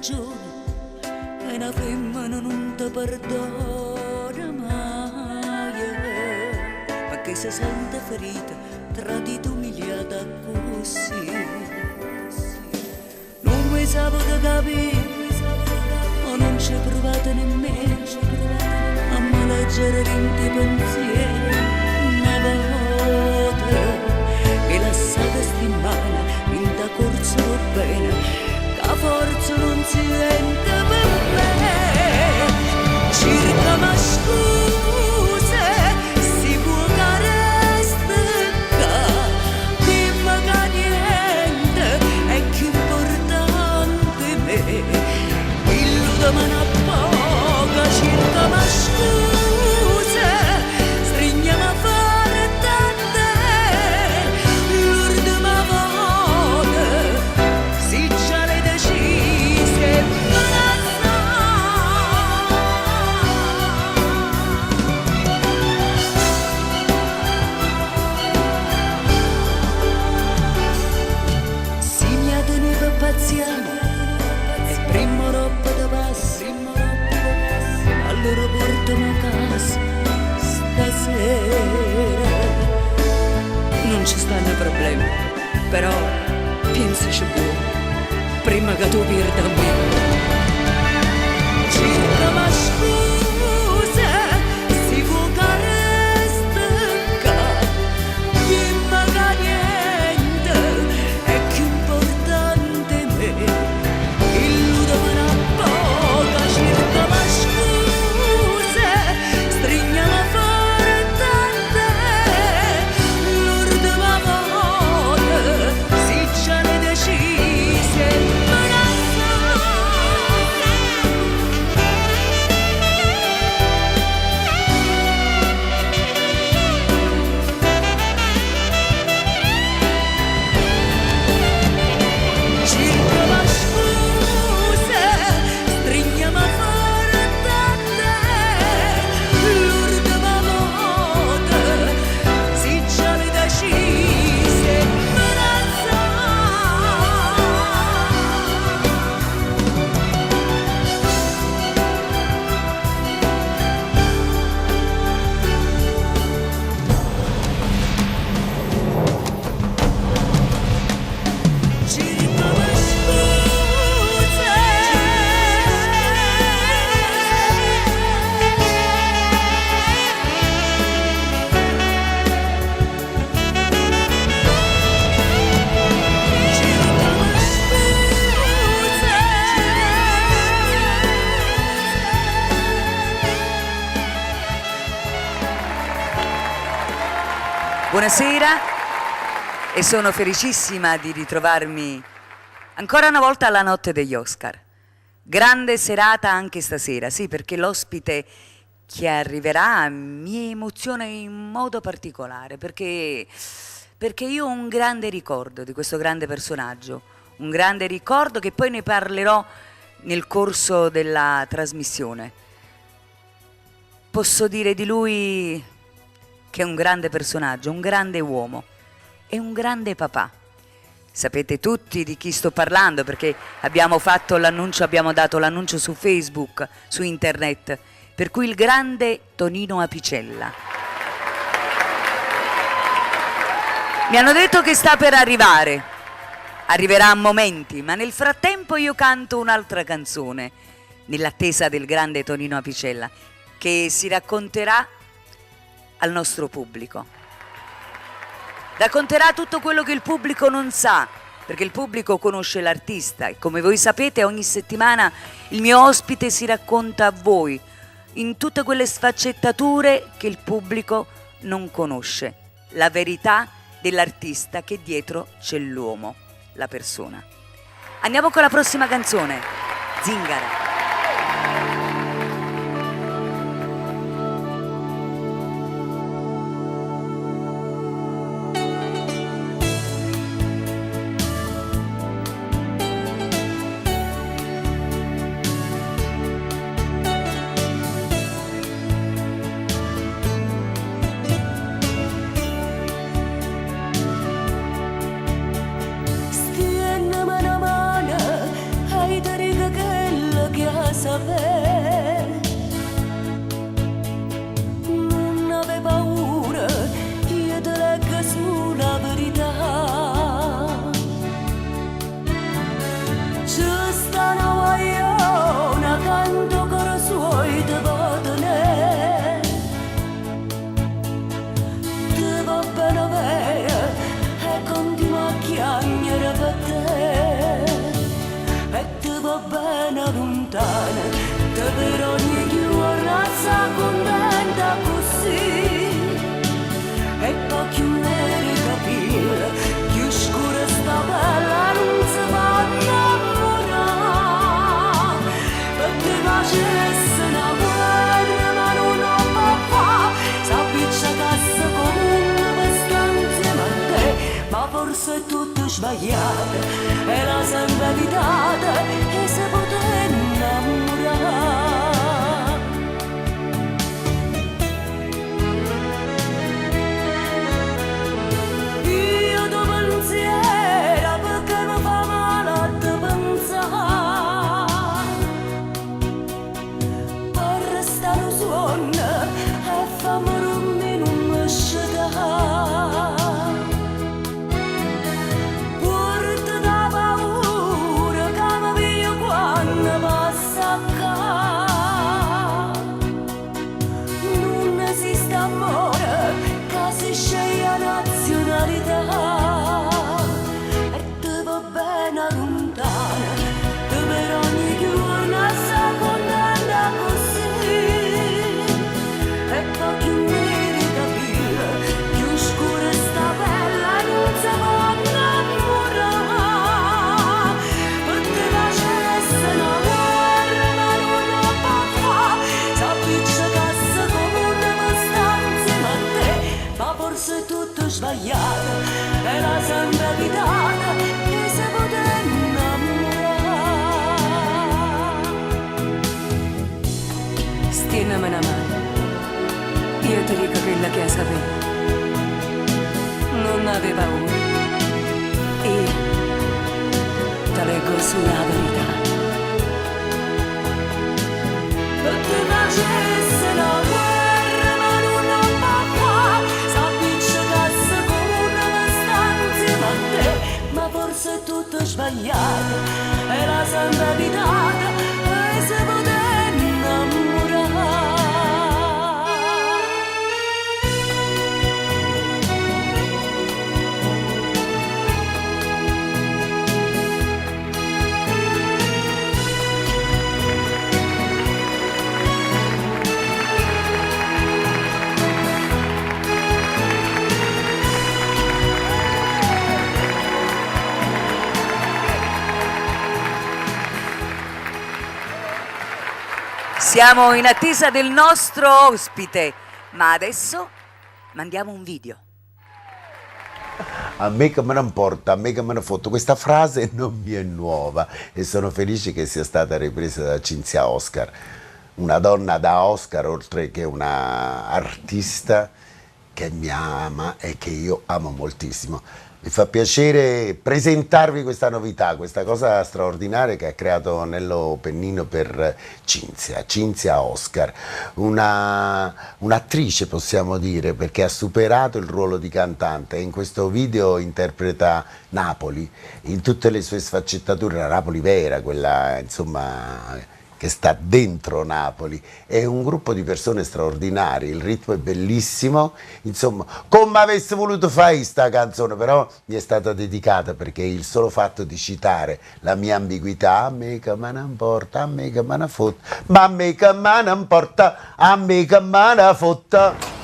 ragione che una femmina non ti perdona mai, perché si sente ferita, tradita, umiliata così. Non mi saputo capire, ma non ci provate nemmeno a me leggere 20 pensieri una volta, e lasciate stimare in da corso va bene, che forza non si sente per me. Circa ma scusa, si può che resta qua, dimmi che niente è più importante me. Illudami una poca, circa ma scusa, stringiamo a fare tante, l'ultima volta, si già le decise, ma la si mi ha tenuto paziente, e prima roba da passi, allora portami a casa stasera. Non ci stanno problemi, però pensaci buono prima che tu perda me. Circa ma scusa, si può che resta qua, dimmi che niente è più importante me. Illudami una poca, circa ma scusa, stringiamo a fare tante, l'ultima volta, si già le decise, ma la circa ma scusa, stringiamo a fare tante, l'ultima volta, si già le decise, ma la circa ma scusa, circa ma Buonasera e sono felicissima di ritrovarmi ancora una volta alla notte degli Oscar. Grande serata anche stasera, sì, perché l'ospite che arriverà mi emoziona in modo particolare, perché io ho un grande ricordo di questo grande personaggio, un grande ricordo che poi ne parlerò nel corso della trasmissione. Posso dire di lui che è un grande personaggio, un grande uomo e un grande papà. Sapete tutti di chi sto parlando perché abbiamo fatto l'annuncio, abbiamo dato l'annuncio su Facebook, su internet, per cui il grande Tonino Apicella. Mi hanno detto che sta per arrivare, arriverà a momenti, ma nel frattempo io canto un'altra canzone, nell'attesa del grande Tonino Apicella, che si racconterà al nostro pubblico. Racconterà tutto quello che il pubblico non sa, perché il pubblico conosce l'artista e come voi sapete ogni settimana il mio ospite si racconta a voi in tutte quelle sfaccettature che il pubblico non conosce, la verità dell'artista che dietro c'è l'uomo, la persona. Andiamo con la prossima canzone, Zingara. stienne mano a mano, ai tarica che sulla verità. Tutti facesse la guerra ma non va qua, s'appiccicasse con una stanza insieme a te, ma forse è tutto sbagliato, è la santa vitata e si poteva innamorare. Siamo in attesa del nostro ospite, ma adesso mandiamo un video. A me che me ne importa, a me che me ne foto. Questa frase non mi è nuova e sono felice che sia stata ripresa da Cinzia Oscar, una donna da Oscar oltre che una artista che mi ama e che io amo moltissimo. Mi fa piacere presentarvi questa novità, questa cosa straordinaria che ha creato Nello Pennino per Cinzia Oscar, un'attrice possiamo dire, perché ha superato il ruolo di cantante e in questo video interpreta Napoli in tutte le sue sfaccettature, la Napoli vera, quella insomma che sta dentro Napoli. È un gruppo di persone straordinari, il ritmo è bellissimo, insomma, come avessi voluto fare questa canzone, però mi è stata dedicata perché il solo fatto di citare la mia ambiguità, a me che me ne importa, a me che me ne fotta, ma a me che me ne importa, a me che me ne fotta.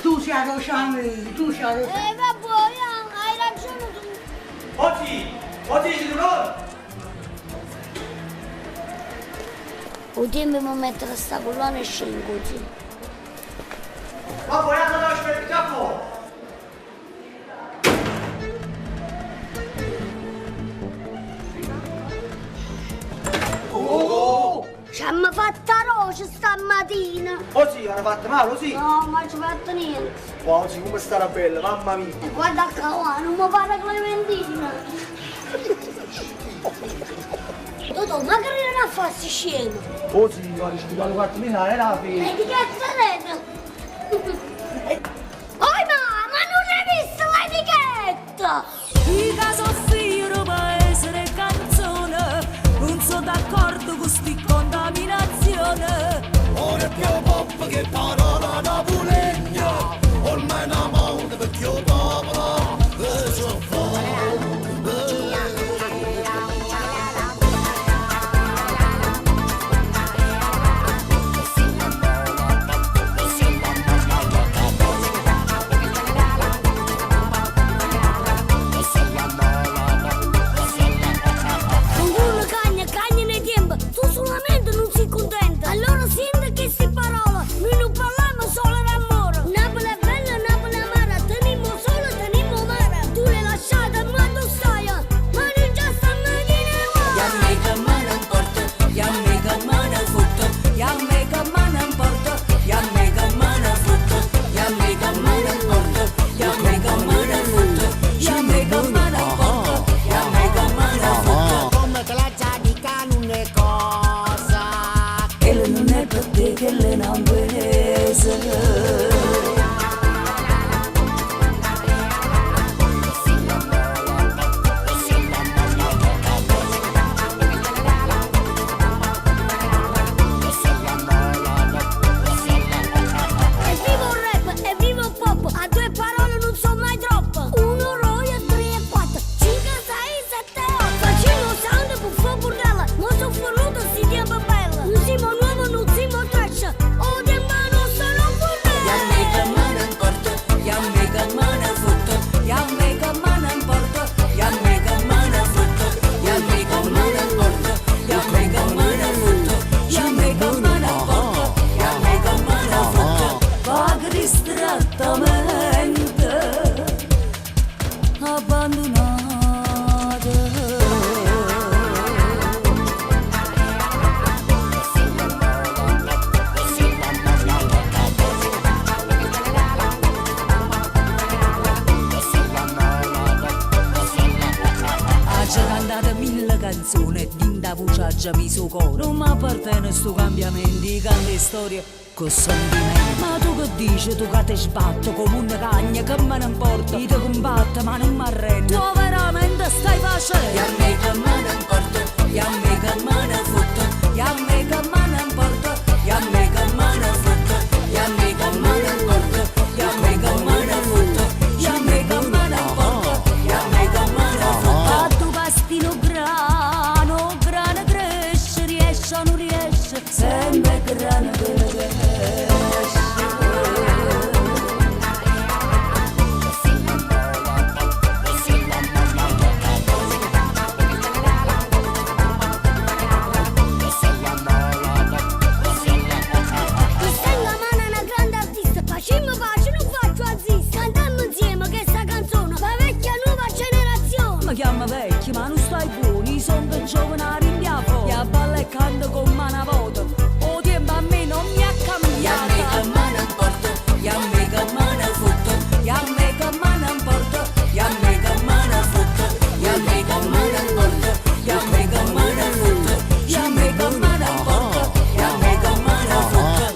Tu sei Rosciano, tu sei Rosciano. Vabbè, hai ragione tu. Oggi ci trovo. Dobbiamo mettere sta collana e scendo così. Ma poi andate a aspettare il capo. Ci hanno fatta roce stamattina. Oggi hanno fatto male, sì. No, ma ci ha fatto niente. Wow, oggi come starà bella, mamma mia. E guarda qua, non mi pare Clementina. Totò, ma che non a farsi scemo? Oggi guarda, ci dobbiamo guardare la fine. E di cazzaretta? Oh ma non hai visto l'etichetta? I caso figlio paese canzone, non sono d'accordo con sti contaminazione. Ora è più pop che parola napolegna, ormai una moda perché io popolo sono fuori. Con una cagna nei tempi, tu solamente non si contenta. Allora senti che si parola, noi non parliamo solo d'amore. Napoli canzone dinda voce mi suo cuore. Non mi appartiene sto cambiamenti, cante storie con sentimenti. Ma tu che dici, tu che ti sbatto come una cagna, che me ne importa? Io ti combatto ma non mi arrendo. Tu veramente stai facendo? E a me che me ne importa, e a me che me ne fotte, e a me che me ne importa, e a me che me ne fotte, e a me che me ne importa, e a me che me ne fotte, e a me che me ne importa, e a me che me ne fotte. A tu pastino grano, grano cresce, riesce o non riesce, sempre grano cresce. Mi chiama vecchio, ma non stai buoni, sono che giovane a rimpiavo. E a balla e canto con mano vuota. O tempo a me non mi ha cambiato. E a me che me ne importa, e a me che me ne fotte, e a me che me ne importa, e a me che me ne fotte, e a me che me ne importa, e a me che me ne fotte, e a me che me ne importa, e a me che me ne fotte.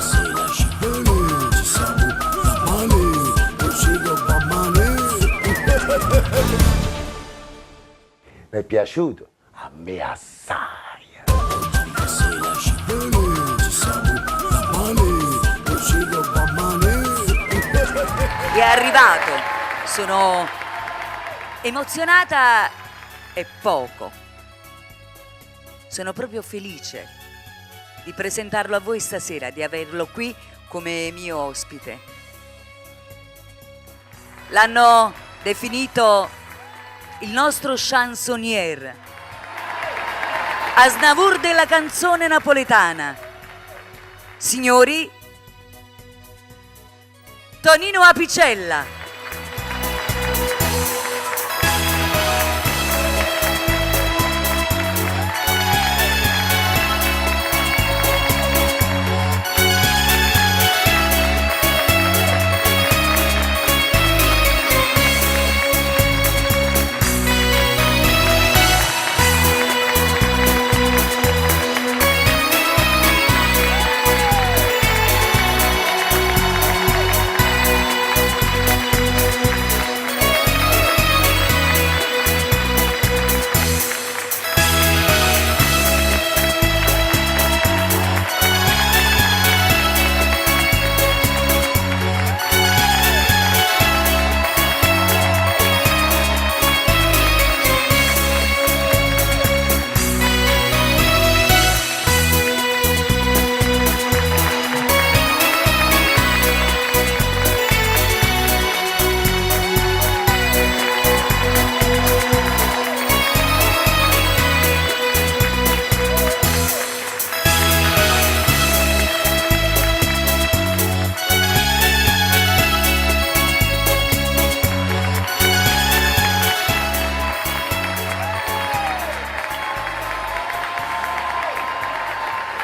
Se lasci bene, ci siamo male, non si va male. Mi è piaciuto? A me assai. Se lasci bene, ci siamo male, non si va male. È arrivato, sono emozionata e poco. Sono proprio felice di presentarlo a voi stasera, di averlo qui come mio ospite. L'hanno definito il nostro chansonnier, Aznavour della canzone napoletana. Signori, Tonino Apicella.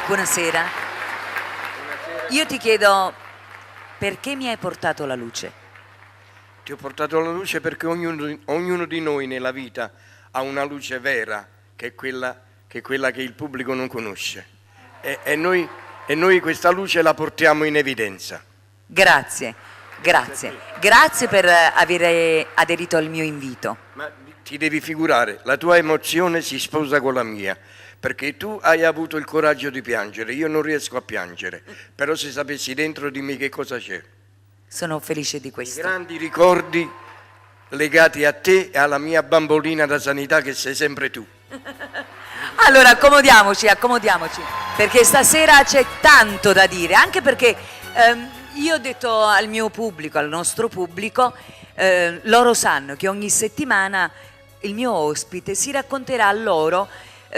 Buonasera. Io ti chiedo perché mi hai portato la luce? Ti ho portato la luce perché ognuno di noi nella vita ha una luce vera, che è quella che il pubblico non conosce. E noi questa luce la portiamo in evidenza. Grazie, grazie. Grazie per aver aderito al mio invito. Ma ti devi figurare, la tua emozione si sposa con la mia, perché tu hai avuto il coraggio di piangere, io non riesco a piangere, però se sapessi dentro di me che cosa c'è. Sono felice di questo. Grandi ricordi legati a te e alla mia bambolina da sanità che sei sempre tu. Allora accomodiamoci, perché stasera c'è tanto da dire, anche perché io ho detto al mio pubblico, al nostro pubblico, loro sanno che ogni settimana il mio ospite si racconterà a loro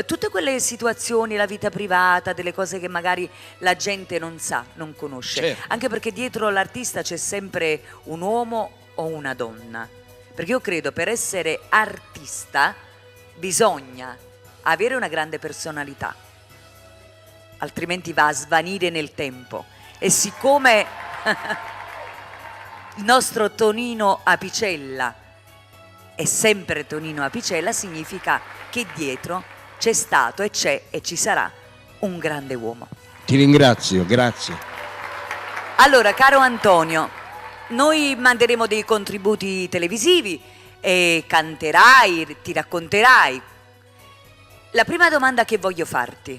tutte quelle situazioni, la vita privata, delle cose che magari la gente non sa, non conosce. Certo. Anche perché dietro l'artista c'è sempre un uomo o una donna. Perché io credo per essere artista bisogna avere una grande personalità, altrimenti va a svanire nel tempo. E siccome il nostro Tonino Apicella è sempre Tonino Apicella, significa che dietro c'è stato e c'è e ci sarà un grande uomo. Ti ringrazio, grazie. Allora, caro Antonio, noi manderemo dei contributi televisivi e canterai, ti racconterai. La prima domanda che voglio farti: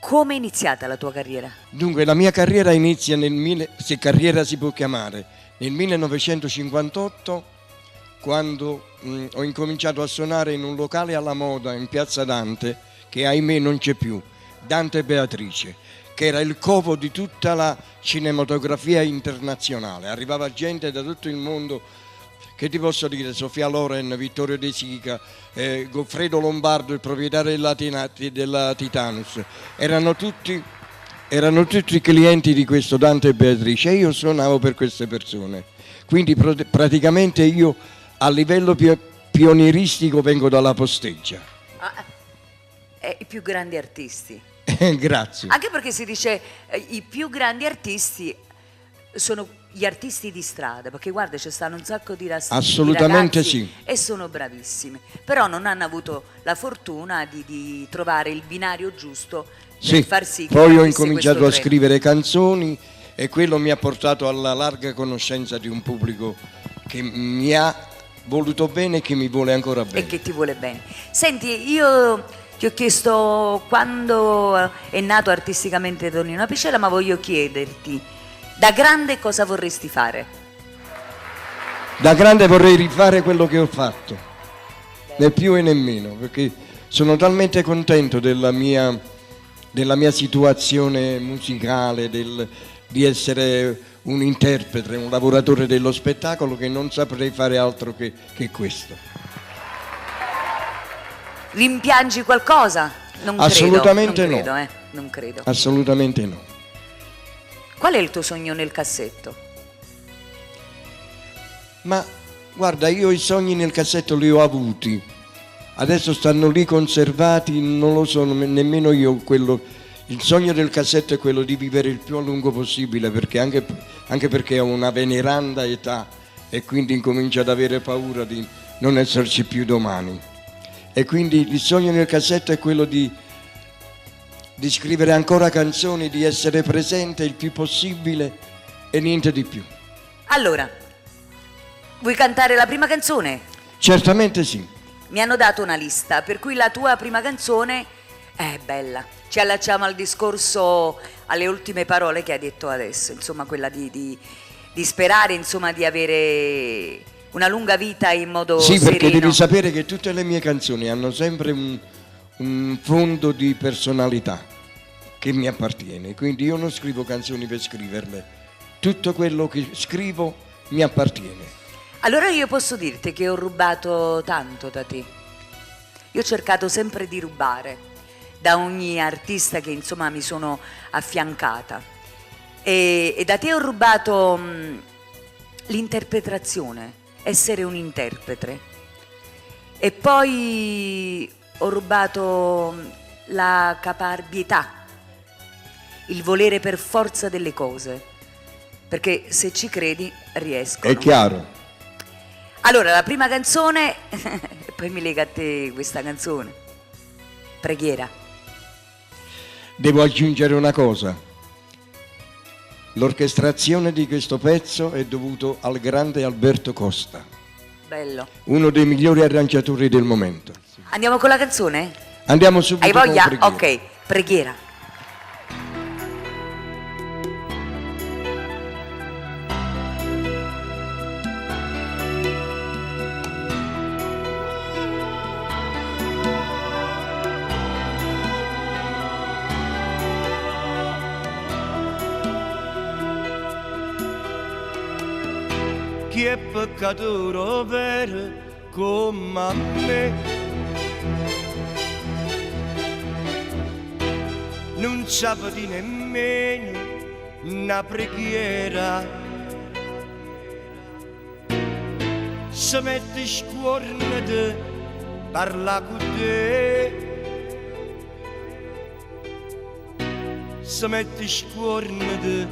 come è iniziata la tua carriera? Dunque, la mia carriera inizia se carriera si può chiamare, nel 1958, quando ho incominciato a suonare in un locale alla moda in Piazza Dante, che ahimè non c'è più, Dante Beatrice, che era il covo di tutta la cinematografia internazionale. Arrivava gente da tutto il mondo, che ti posso dire, Sofia Loren, Vittorio De Sica, Goffredo Lombardo, il proprietario della Titanus, erano tutti clienti di questo Dante Beatrice, e io suonavo per queste persone. Quindi praticamente io a livello pionieristico vengo dalla Posteggia. I più grandi artisti. Grazie. Anche perché si dice i più grandi artisti sono gli artisti di strada, perché guarda, ci stanno un sacco di Assolutamente ragazzi sì. e sono bravissimi, però non hanno avuto la fortuna di trovare il binario giusto per far sì che poi ho avesse incominciato questo a treno. scrivere canzoni, e quello mi ha portato alla larga conoscenza di un pubblico che mi ha voluto bene e che mi vuole ancora bene. E che ti vuole bene. Senti, io ti ho chiesto quando è nato artisticamente Tonino Apicella, ma voglio chiederti, da grande cosa vorresti fare? Da grande vorrei rifare quello che ho fatto, né più e né meno, perché sono talmente contento della mia situazione musicale, di essere un interprete, un lavoratore dello spettacolo, che non saprei fare altro che questo. Rimpiangi qualcosa? Non Assolutamente credo, no. Non credo. Assolutamente no. Qual è il tuo sogno nel cassetto? Ma guarda, io i sogni nel cassetto li ho avuti, adesso stanno lì conservati, non lo so nemmeno io. Il sogno del cassetto è quello di vivere il più a lungo possibile, perché anche perché ho una veneranda età e quindi incomincio ad avere paura di non esserci più domani. E quindi il sogno nel cassetto è quello di scrivere ancora canzoni, di essere presente il più possibile e niente di più. Allora, vuoi cantare la prima canzone? Certamente sì. Mi hanno dato una lista, per cui la tua prima canzone è bella. Ci allacciamo al discorso, alle ultime parole che hai detto adesso, insomma quella di sperare, insomma, di avere una lunga vita in modo sereno. Sì, perché devi sapere che tutte le mie canzoni hanno sempre un fondo di personalità che mi appartiene, quindi io non scrivo canzoni per scriverle, tutto quello che scrivo mi appartiene. Allora io posso dirti che ho rubato tanto da te. Io ho cercato sempre di rubare da ogni artista che insomma mi sono affiancata, e da te ho rubato l'interpretazione, essere un interprete, e poi ho rubato la caparbietà, il volere per forza delle cose, perché se ci credi riescono. È chiaro. Allora, la prima canzone, e poi mi lega a te questa canzone, Preghiera. Devo aggiungere una cosa: l'orchestrazione di questo pezzo è dovuto al grande Alberto Costa, Bello. uno dei migliori arrangiatori del momento. Andiamo con la canzone? Andiamo subito. Hai voglia? con Preghiera. Ok, Preghiera. Chi è peccatore vero come me, non sapete nemmeno una preghiera, se mette scuorna di parla con te, se mette scuorna di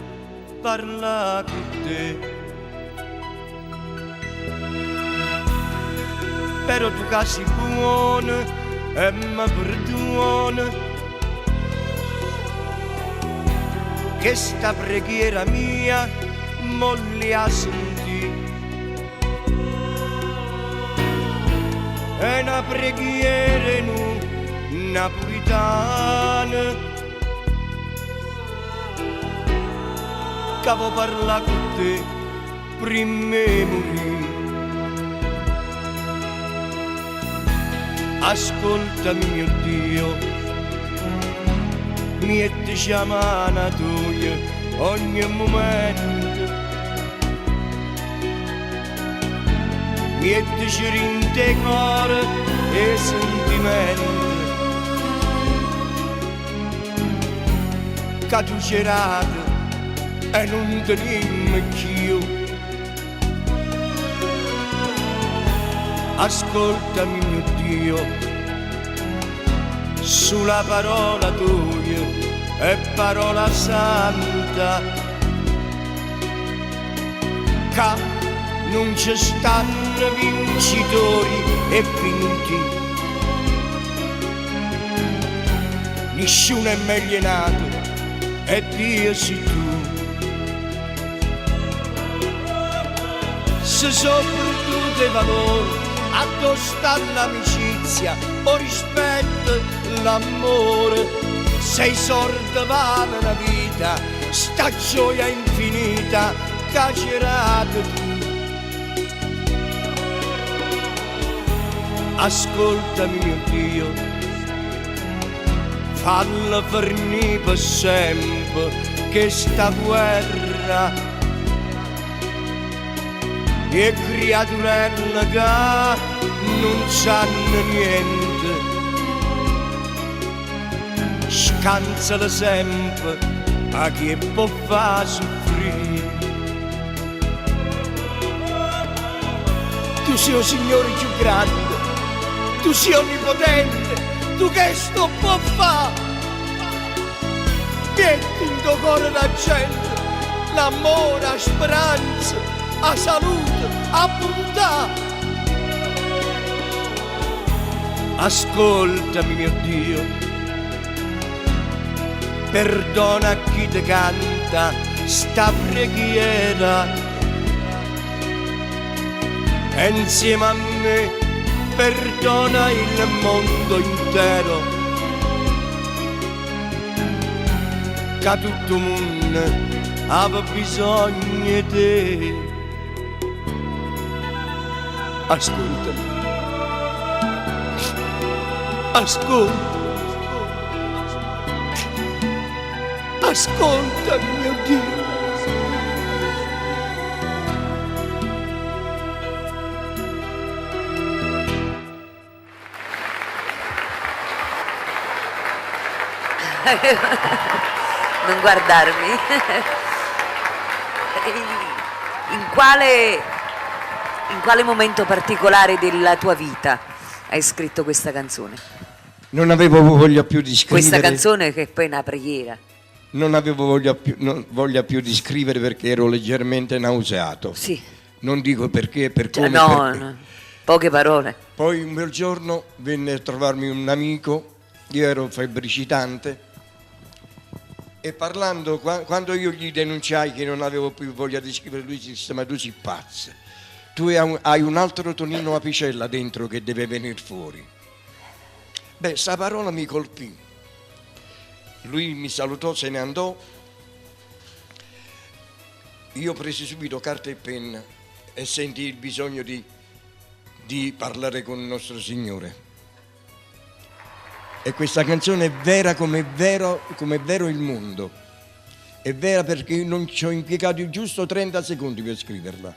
parla con te. spero tu che sei buono e mi perdoni, che sta preghiera mia molli a sentire. È una preghiera napolitana che vo parla con te prima di morire. Ascoltami mio Dio, mi metti sciamana tua ogni momento, mi metti in te cuore e sentimento, che tu c'erate e non tenim più. Ascoltami mio Dio, sulla parola tua è parola santa, che non ci stanno vincitori e vinti, nessuno è meglio nato e Dio sei tu. Se soprattutto i valori addosta l'amicizia, o rispetto, l'amore, sei sorda vana la vita, sta gioia infinita, cacerata tu. Ascoltami mio Dio, falla fornire per sempre che sta guerra, e creaturelle che non sanno niente, scansano sempre a chi può far soffrire. Tu sei il Signore più grande, tu sei onnipotente, tu che sto può fare? Metti in tuo cuore la gente, l'amore, la speranza, a salute, a bontà. Ascoltami mio Dio, perdona chi ti canta sta preghiera, e insieme a me perdona il mondo intero, che tutto il mondo aveva bisogno di te. Ascoltami, ascoltami mio Dio. Non guardarmi. In quale momento particolare della tua vita hai scritto questa canzone? Non avevo voglia più di scrivere. Questa canzone che è poi una preghiera. Non avevo voglia più di scrivere perché ero leggermente nauseato. Sì. Non dico perché, per come. No, perché. no, poche parole. Poi un bel giorno venne a trovarmi un amico, io ero febbricitante, e parlando, quando io gli denunciai che non avevo più voglia di scrivere, lui disse: ma tu sei pazzo, tu hai un altro Tonino Apicella dentro che deve venire fuori. Beh, sta parola mi colpì. Lui mi salutò, se ne andò. Io presi subito carta e penna e sentii il bisogno di parlare con il nostro Signore. E questa canzone è vera come è vero il mondo. È vera perché io non ci ho impiegato giusto 30 secondi per scriverla,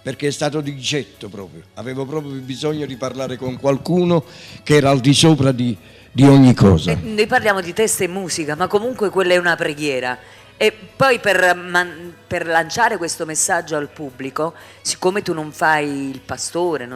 perché è stato di getto proprio. Avevo proprio bisogno di parlare con qualcuno che era al di sopra di ogni cosa. Noi parliamo di testa e musica, ma comunque quella è una preghiera. E poi per lanciare questo messaggio al pubblico, siccome tu non fai il pastore,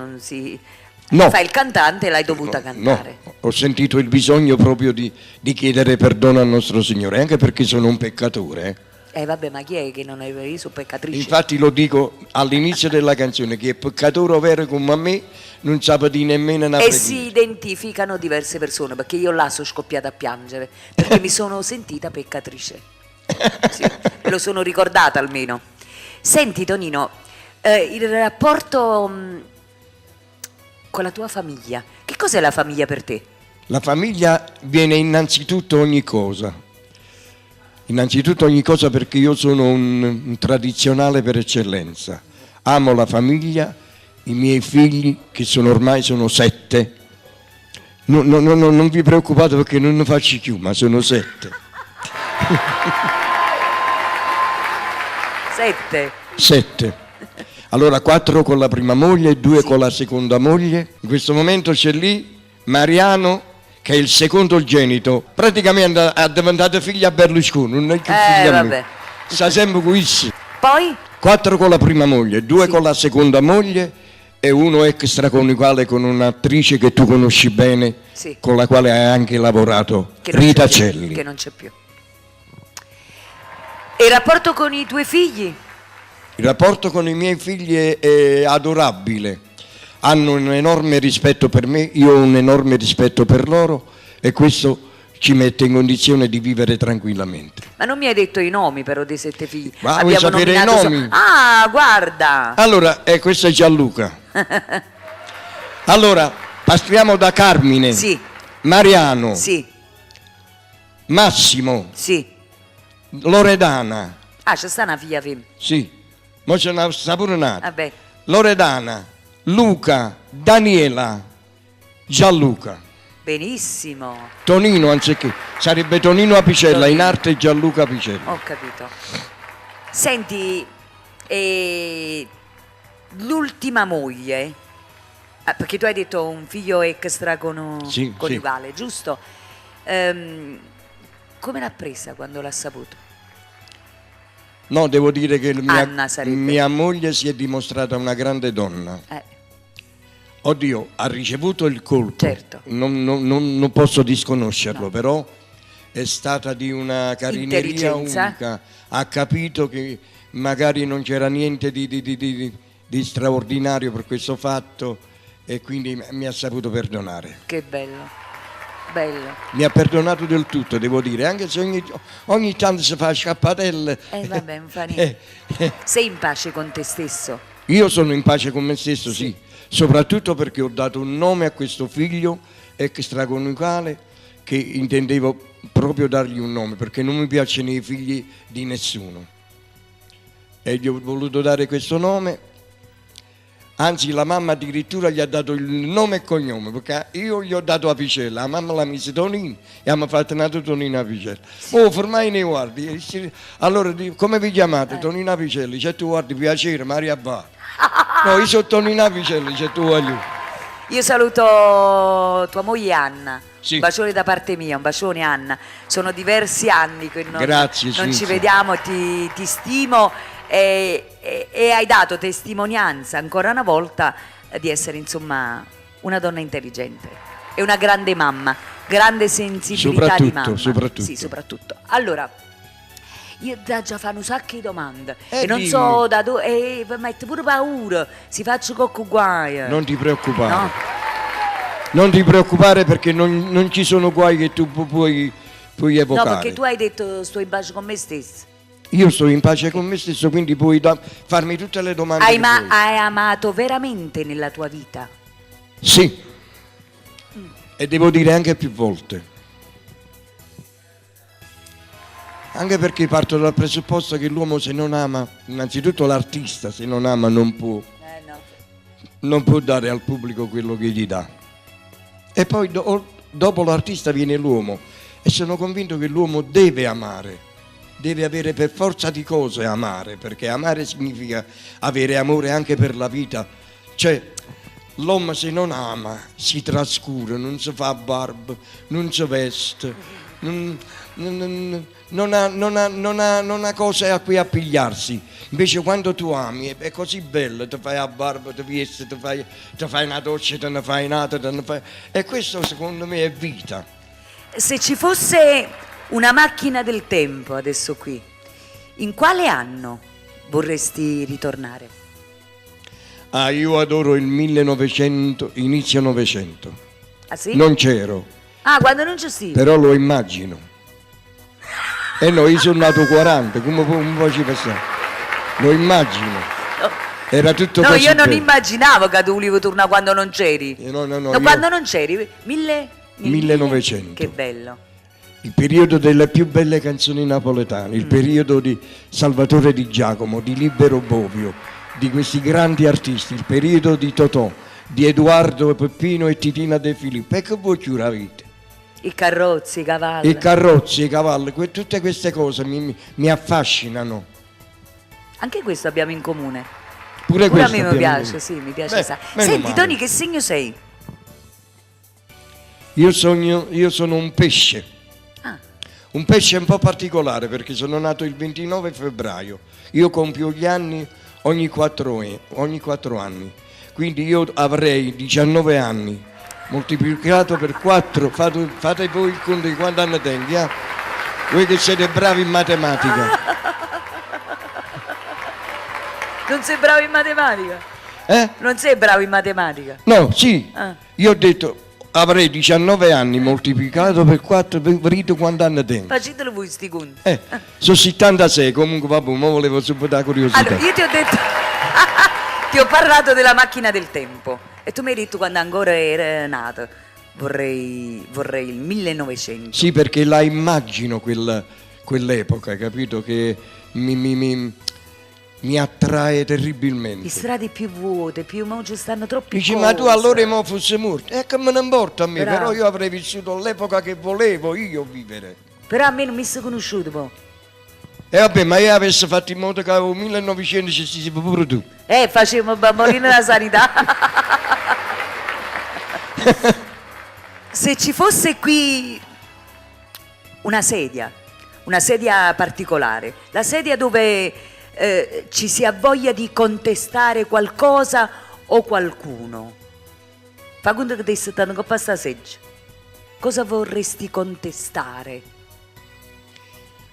No. Fai il cantante, l'hai dovuta cantare. No, ho sentito il bisogno proprio di chiedere perdono al nostro Signore, anche perché sono un peccatore. Vabbè, ma chi è che non è io sono peccatrice? Infatti lo dico all'inizio della canzone, che è peccatore vero come me non sa di nemmeno una E preghiera. si identificano diverse persone, perché io là sono scoppiata a piangere, perché mi sono sentita peccatrice. Sì, me lo sono ricordata almeno. Senti Tonino, il rapporto con la tua famiglia, che cos'è la famiglia per te? La famiglia viene innanzitutto ogni cosa. Innanzitutto ogni cosa perché io sono un tradizionale per eccellenza. Amo la famiglia, i miei figli, che ormai sono 7. Non vi preoccupate perché non ne faccio più, ma sono 7. 7. Allora 4 con la prima moglie, 2 con la seconda moglie. In questo momento c'è lì Mariano, che è il secondogenito, praticamente è diventato figlio a Berlusconi, non è più figlio a me. Vabbè. Sta sempre qui. Poi? 4 con la prima moglie, 2 con la seconda moglie e 1 extraconiugale con un'attrice che tu conosci bene, Sì. con la quale hai anche lavorato, Che non Rita c'è più, Celli. che non c'è più. E il rapporto con i tuoi figli? Il rapporto con i miei figli è adorabile. Hanno un enorme rispetto per me, io ho un enorme rispetto per loro e questo ci mette in condizione di vivere tranquillamente. Ma non mi hai detto i nomi però dei 7 figli. Ma vuoi sapere i nominato nomi? Ah, guarda! Allora, questo è Gianluca. Allora, passiamo da Carmine, Sì, Mariano, sì, Massimo, sì. Loredana, Ah, c'è sta una figlia femmina. sì, ma ce n'è sta pure un'altra. Vabbè. Loredana, Luca, Daniela, Gianluca, Benissimo, Tonino anziché, sarebbe Tonino Apicella, Tonino. in arte Gianluca Apicella. ho capito. Senti, l'ultima moglie, perché tu hai detto un figlio Sì, coniugale, giusto? Come l'ha presa quando l'ha saputo? No, devo dire che Anna sarebbe. mia moglie si è dimostrata una grande donna. Oddio, ha ricevuto il colpo, Certo. non posso disconoscerlo, però è stata di una carineria Intelligenza. unica, ha capito che magari non c'era niente di straordinario per questo fatto e quindi mi ha saputo perdonare. Che bello, bello. Mi ha perdonato del tutto, devo dire, anche se ogni tanto si fa scappatelle. Vabbè, non fa niente. Sei in pace con te stesso? Io sono in pace con me stesso, sì, soprattutto perché ho dato un nome a questo figlio extraconiugale che intendevo proprio dargli un nome, perché non mi piacciono i figli di nessuno. E gli ho voluto dare questo nome, anzi la mamma addirittura gli ha dato il nome e cognome, perché io gli ho dato Apicella, la mamma l'ha mise Tonino e abbiamo fatto nato Tonino Apicella. Oh, ormai ne guardi, allora come vi chiamate? Tonino Apicella, cioè tu guardi, piacere, Maria Bar. No, io sono Tonino Apicella, cioè tu voglio. Io saluto tua moglie Anna, Sì. un bacione da parte mia, un bacione Anna, sono diversi anni che Grazie, non ci Cinzia. vediamo, ti stimo e hai dato testimonianza ancora una volta di essere insomma una donna intelligente e una grande mamma, grande sensibilità di mamma. Soprattutto. Sì, soprattutto. Allora, io già fanno un sacco di domande e non dimmi. so da dove, mi mette pure paura, si faccio cocco guai. Non ti preoccupare. No? Non ti preoccupare perché non ci sono guai che tu puoi evocare. No, perché tu hai detto sto in pace con me stesso. Io sto in pace con me stesso, quindi puoi farmi tutte le domande che vuoi. Hai amato veramente nella tua vita? Sì. E devo dire anche più volte. Anche perché parto dal presupposto che l'uomo se non ama, innanzitutto l'artista se non ama non può dare al pubblico quello che gli dà. E poi dopo l'artista viene l'uomo e sono convinto che l'uomo deve amare, deve avere per forza di cose amare, perché amare significa avere amore anche per la vita. Cioè l'uomo se non ama si trascura, non si fa barba, non si veste, non ha cose a cui appigliarsi. Invece quando tu ami è così bello, ti fai la barba, ti vesti, ti fai una doccia, te ne fai un'altra, e questo secondo me è vita. Se ci fosse una macchina del tempo adesso qui, In quale anno vorresti ritornare? Ah, io adoro il 1900, inizio Novecento. Ah sì? Non c'ero, Ah, quando non c'è sì. però lo immagino. E no, io sono nato 40, come facevi passare? Lo immagino. Era tutto No, così io non bello. immaginavo che tu volevi tornare quando non c'eri. No, No, io- quando non c'eri? 1900. Che bello. Il periodo delle più belle canzoni napoletane, il periodo di Salvatore Di Giacomo, di Libero Bovio, di questi grandi artisti, il periodo di Totò, di Edoardo Peppino e Titina De Filippo. E che voi ci avete? I carrozzi, i cavalli. I carrozzi, i cavalli, tutte queste cose mi affascinano. Anche questo abbiamo in comune. Pure Pure a questo me mi abbiamo piace, voluto. sì, mi piace. Beh, assai. meno Senti, male. Tony, che segno sei? Io sono un pesce. Ah, Un pesce un po' particolare perché sono nato il 29 febbraio. Io compio gli anni ogni 4 anni. Quindi io avrei 19 anni moltiplicato per 4. Fate voi il conto di quanti anni tengo, eh? Voi che siete bravi in matematica. non sei bravo in matematica? Eh? Non sei bravo in matematica? No, sì. Ah. Io ho detto avrei 19 anni moltiplicato per 4, vedete quanti anni tengo. Facetelo voi sti conti. Sono 76, comunque vabbè, ma volevo subito la curiosità. Allora, io ti ho detto, ti ho parlato della macchina del tempo e tu mi hai detto quando ancora eri nato, vorrei il 1900. Sì, perché la immagino quell'epoca, capito? Che mi attrae terribilmente. Le strade più vuote, ma ci stanno troppi Dici, cose. ma tu allora mo fossi morto? Che me ne importa a me, Bravo. però io avrei vissuto l'epoca che volevo io vivere. Però a me non mi sei conosciuto, po'. E vabbè, ma io avessi fatto in modo che avevo 1900 ci stessi pure tu. Facevamo bambolino della sanità. Se ci fosse qui una sedia particolare, la sedia dove ci si ha voglia di contestare qualcosa o qualcuno, fa conto che ti stai dando coppa sta sedia, cosa vorresti contestare?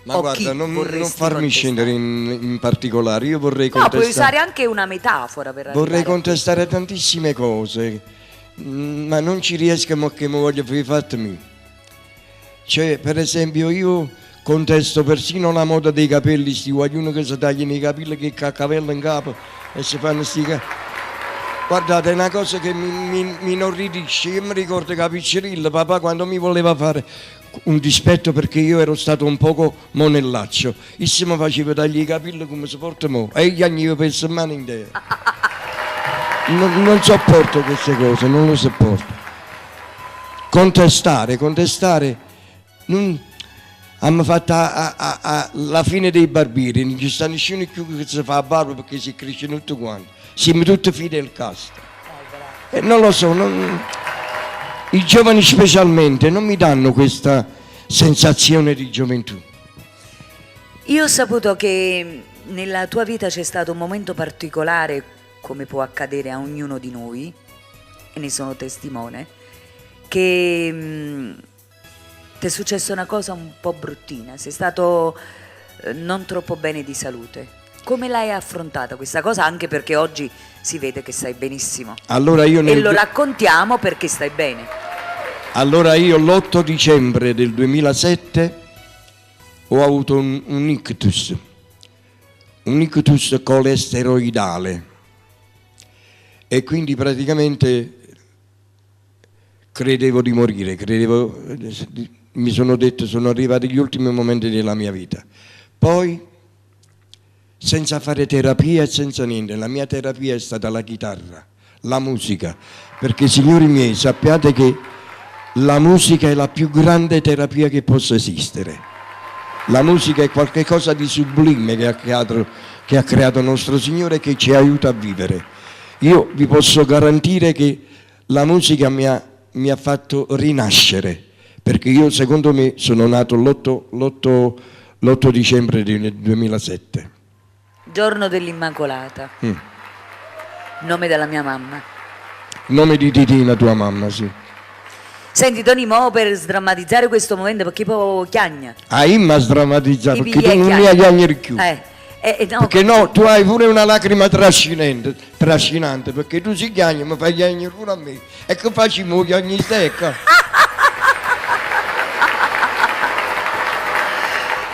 Ma O guarda, chi non vorresti farmi contestare? scendere in particolare, io vorrei No, puoi usare contestare, anche una metafora per vorrei arrivare a- contestare tantissime cose, ma non ci riesco a che mi voglio fare i fatti miei. Cioè, per esempio, io contesto persino la moda dei capelli, sti guaglioni che si tagliano i capelli, che capello in capo e si fanno Guardate, è una cosa che mi inorridisce. Io mi ricordo che a Piccirillo, papà, quando mi voleva fare un dispetto perché io ero stato un poco monellaccio, io mi faceva tagliare i capelli come si porta mo, e gli anni io penso mano in terra. Non sopporto queste cose, non lo sopporto. Contestare, hanno fatto la fine dei barbieri, non ci sta nessuno più che si fa la barba perché si cresce tutto quanto. Siamo tutti Fidel Castro. E non lo so, i giovani specialmente non mi danno questa sensazione di gioventù. Io ho saputo che nella tua vita c'è stato un momento particolare, come può accadere a ognuno di noi, e ne sono testimone, che ti è successa una cosa un po' bruttina, sei stato non troppo bene di salute. Come l'hai affrontata questa cosa? Anche perché oggi si vede che stai benissimo. Allora io E lo raccontiamo perché stai bene. Allora io l'8 dicembre del 2007 ho avuto un ictus colesteroidale e quindi praticamente credevo di morire, mi sono detto sono arrivati gli ultimi momenti della mia vita. Poi senza fare terapia e senza niente, la mia terapia è stata la chitarra, la musica, perché signori miei sappiate che la musica è la più grande terapia che possa esistere. La musica è qualcosa di sublime che ha creato nostro Signore e che ci aiuta a vivere. Io vi posso garantire che la musica mi ha fatto rinascere, perché io secondo me sono nato l'8 dicembre del 2007. Giorno dell'Immacolata, nome della mia mamma. Nome di Titina, tua mamma, sì. Senti Tony, mo per sdrammatizzare questo momento, perché poi chiagna. Ah, io mi ha sdrammatizzato, Ti perché piglia tu e non mi chiagna. hai piangere più. No, Perché no, tu hai pure una lacrima trascinante, perché tu si chiagni, mi fai chiagnare pure a me. E che facciamo chiagni stecca?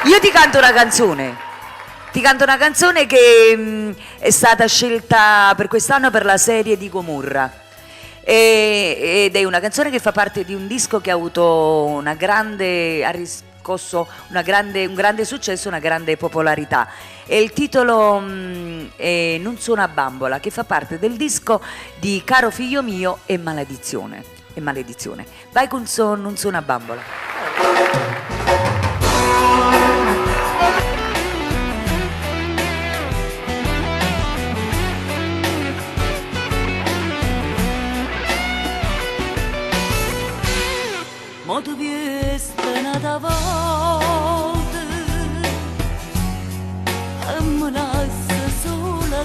io ti canto una canzone. Ti canto una canzone che è stata scelta per quest'anno per la serie di Gomorra. Ed è una canzone che fa parte di un disco che ha avuto ha riscosso un grande successo, una grande popolarità. E il titolo è Non suona bambola, che fa parte del disco di Caro figlio mio e Maledizione. Vai con Non suona bambola. Ma tu viesti un'altra volta e mi lasci sola.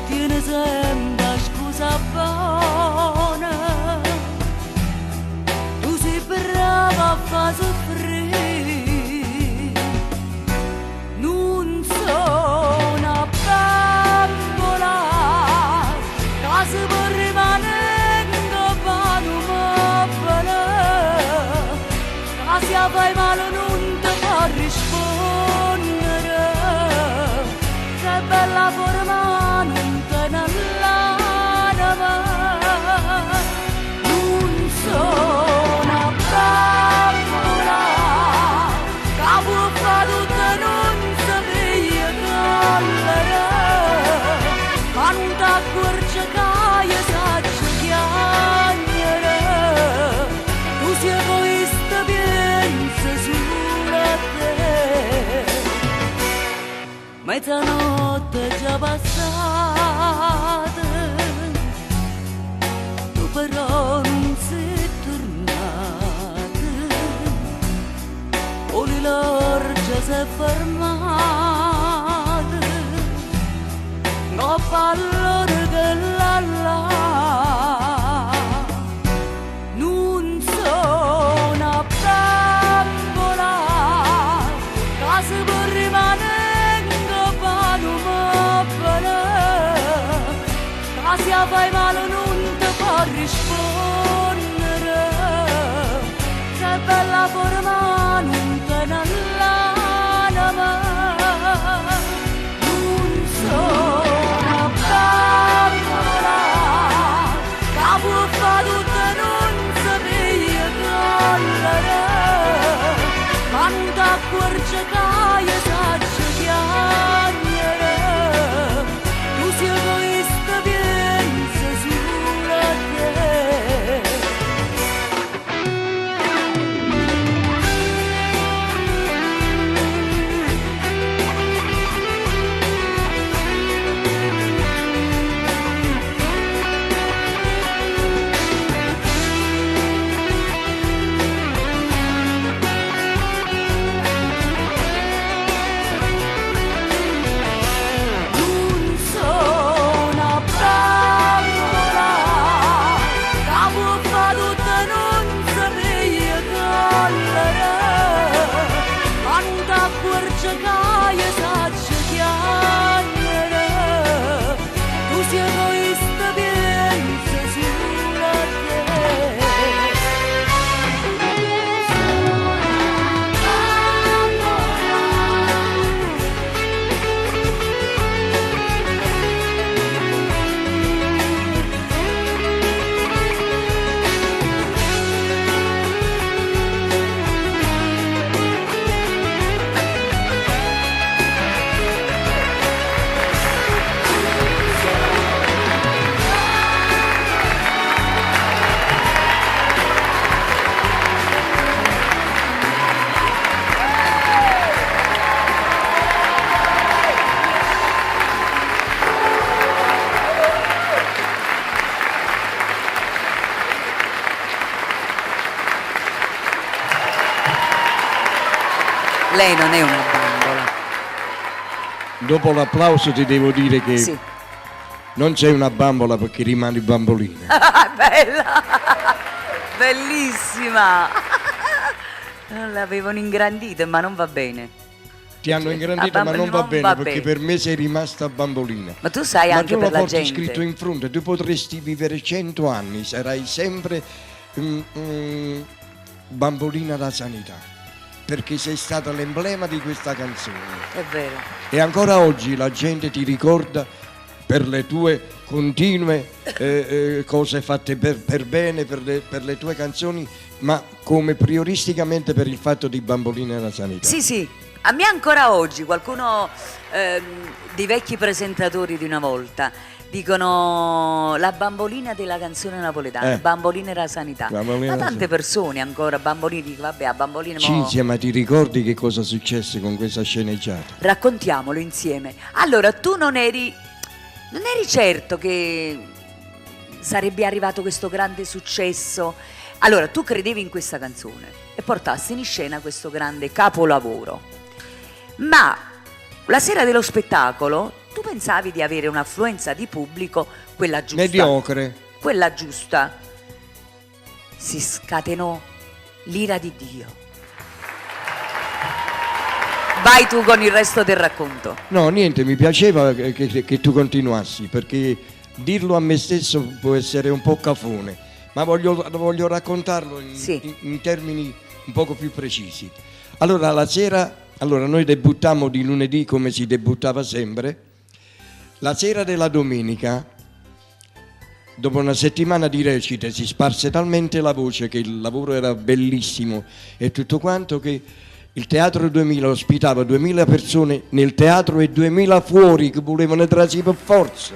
Tieni sempre scusa buona, tu sei brava a far soffrire. Non sono una bambola che si può rimanere se fai male non ti può rispondere, sei bella forma non te ne l'anima. Non sono una bambola che può fare tutto e non sapere collere, ma non ti accorgi che io saccio chiagnere. Tu sei egoista pensa solo a te. Mezzanotte già passata, tu però non sei tornata. O l'orgia si è fermata, no pallore che la non sono una bambola che si può rimanere in campano mobile, che se fai male non ti può rispondere, sei bella forma non te ne l'anima. Non sono una bambola che può fare tutto e non sapere collere, ma non ti accorgi che io saccio chiagnere. Tu sei egoista pensa solo a te. Non sono una bambola che può fare tutto e non sapere collere, ma non ti accorgi che io saccio chiagnere. Tu sei egoista pensa solo a te. Lei non è una bambola. Dopo l'applauso ti devo dire che Sì. non sei una bambola perché rimani bambolina. Bella, bellissima. Non l'avevano ingrandita, ma non va bene. Ti hanno ingrandito, ma non va bene perché per me sei rimasta bambolina. Ma tu sai anche per la Ma tu lo porti gente. scritto in fronte, tu potresti vivere 100 anni, sarai sempre bambolina da sanità, perché sei stata l'emblema di questa canzone. È vero. E ancora oggi la gente ti ricorda per le tue continue cose fatte per bene, per le tue canzoni, ma come prioristicamente per il fatto di bambolina da sanità. Sì, sì. A me ancora oggi qualcuno dei vecchi presentatori di una volta dicono la bambolina della canzone napoletana, bambolina della sanità. Bambolina Ma tante persone ancora bambolini dicono vabbè, a bambolina Cinzia, ma ti ricordi che cosa successe con questa sceneggiata? raccontiamolo insieme. Allora, tu non eri certo che sarebbe arrivato questo grande successo. Allora, tu credevi in questa canzone e portassi in scena questo grande capolavoro. Ma la sera dello spettacolo tu pensavi di avere un'affluenza di pubblico, quella giusta. Mediocre. Quella giusta. Si scatenò l'ira di Dio. Vai tu con il resto del racconto. No, niente, mi piaceva che tu continuassi, perché dirlo a me stesso può essere un po' cafone, ma voglio raccontarlo in termini un poco più precisi. Allora, la sera, noi debuttammo di lunedì come si debuttava sempre. La sera della domenica, dopo una settimana di recite, si sparse talmente la voce che il lavoro era bellissimo e tutto quanto, che il Teatro 2000 ospitava 2000 persone nel teatro e 2000 fuori che volevano entrarsi per forza.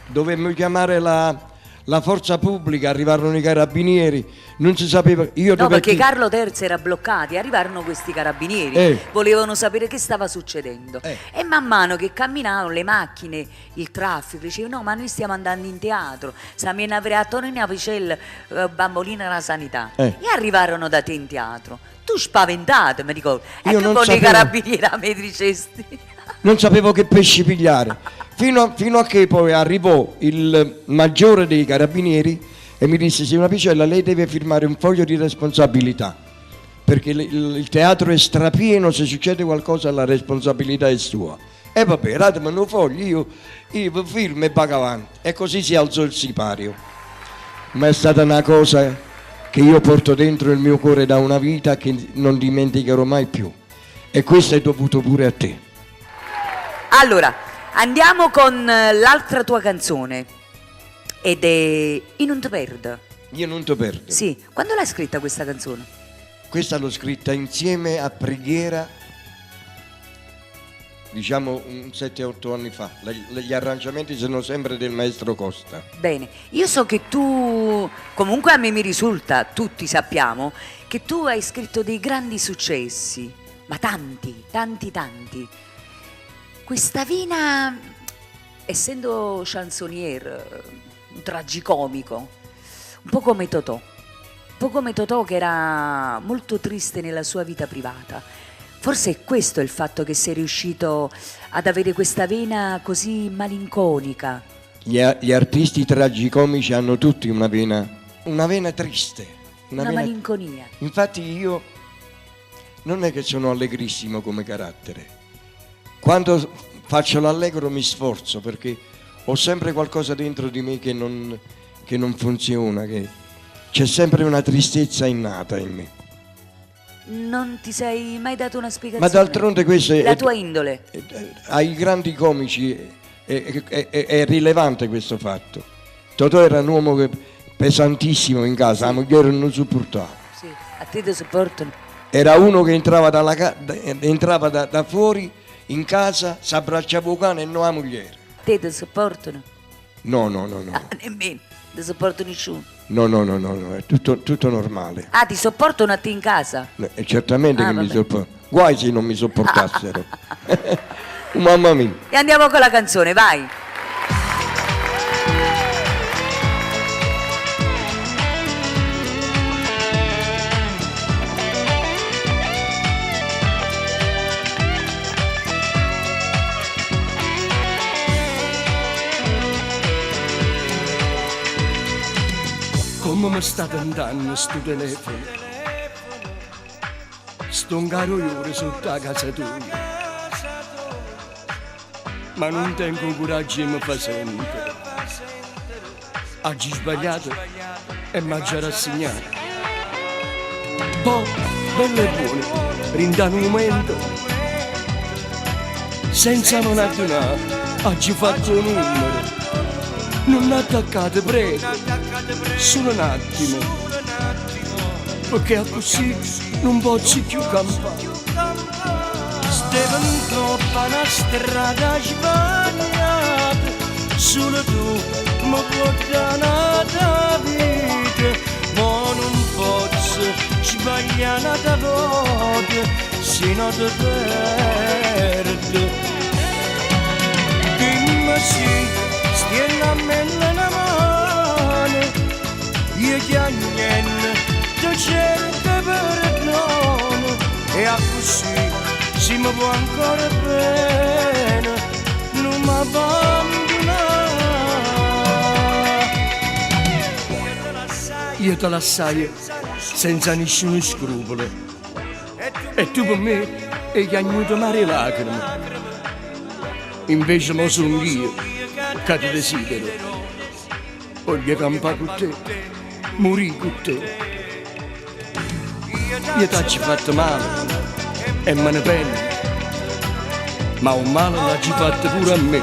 Dovemmo chiamare la forza pubblica, arrivarono i carabinieri, non si sapeva. No, perché Carlo III era bloccato e arrivarono questi carabinieri, volevano sapere che stava succedendo. E man mano che camminavano le macchine, il traffico, dicevano no, ma noi stiamo andando in teatro, stiamo in avreato in Apicella, bambolina alla sanità. E arrivarono da te in teatro. Tu spaventato, mi ricordo, e tu con i carabinieri a me dicesti. Non sapevo che pesci pigliare. Fino a che poi arrivò il maggiore dei carabinieri e mi disse: signora Picella, lei deve firmare un foglio di responsabilità, perché il teatro è strapieno, se succede qualcosa la responsabilità è sua. E vabbè, datemi un foglio, io firmo e pago avanti. E così si alzò il sipario. Ma è stata una cosa che io porto dentro il mio cuore da una vita che non dimenticherò mai più. E questo è dovuto pure a te. Allora, andiamo con l'altra tua canzone, ed è Io non ti perdo. Io non ti perdo. Sì, quando l'hai scritta questa canzone? Questa l'ho scritta insieme a Preghiera, diciamo 7-8 anni fa. Gli arrangiamenti sono sempre del maestro Costa. Bene, io so che tu, comunque a me mi risulta, tutti sappiamo, che tu hai scritto dei grandi successi, ma tanti. Questa vena, essendo chansonnier, un tragicomico, un po' come Totò che era molto triste nella sua vita privata. Forse è questo il fatto che sei riuscito ad avere questa vena così malinconica. Gli artisti tragicomici hanno tutti una vena triste. Una malinconia. Infatti io non è che sono allegrissimo come carattere. Quando faccio l'allegro mi sforzo, perché ho sempre qualcosa dentro di me che non funziona, che c'è sempre una tristezza innata in me. Non ti sei mai dato una spiegazione? Ma d'altronde questo è la tua indole. Ai grandi comici è rilevante questo fatto. Totò era un uomo pesantissimo in casa, la moglie non sopportava. Sì, a te ti sopportano. Era uno che entrava da fuori in casa, si abbracciava il cane e non la moglie. Te ti sopportano? No. Nemmeno, ti sopporto nessuno. No, è tutto normale. Ah, ti sopportano a te in casa? Certamente che vabbè. mi sopportano. Guai se non mi sopportassero. Mamma mia. E andiamo con la canzone, vai. come mi sta tentando sto telefono, sto un caro ore sotto la casa tua, ma non tengo coraggio e mi fa sentire. Oggi sbagliato e mi ha già rassegnato. Poi, bello e buono, rinda un momento, senza non adunare, oggi ho fatto un numero. Non attaccate, prego, solo un attimo, perché così non posso più campare. Stefano troppa una strada sbagliata, solo tu mi puoi dare la vita, ma non posso sbagliare una volta, se no ti perdo. Dimmi sì, stieni a me nella mano, io che niente ti cerco perdono, e a così si mi può ancora bene, non mi abbandonare. Io te la sai senza nessuno scrupolo, e tu per me hai pianto mare lacrime. Invece non sono io che ti desidero. Voglio campare con te, morire con te. Io ti ho fatto male e me ne pento, ma un male l'hai fatto pure a me.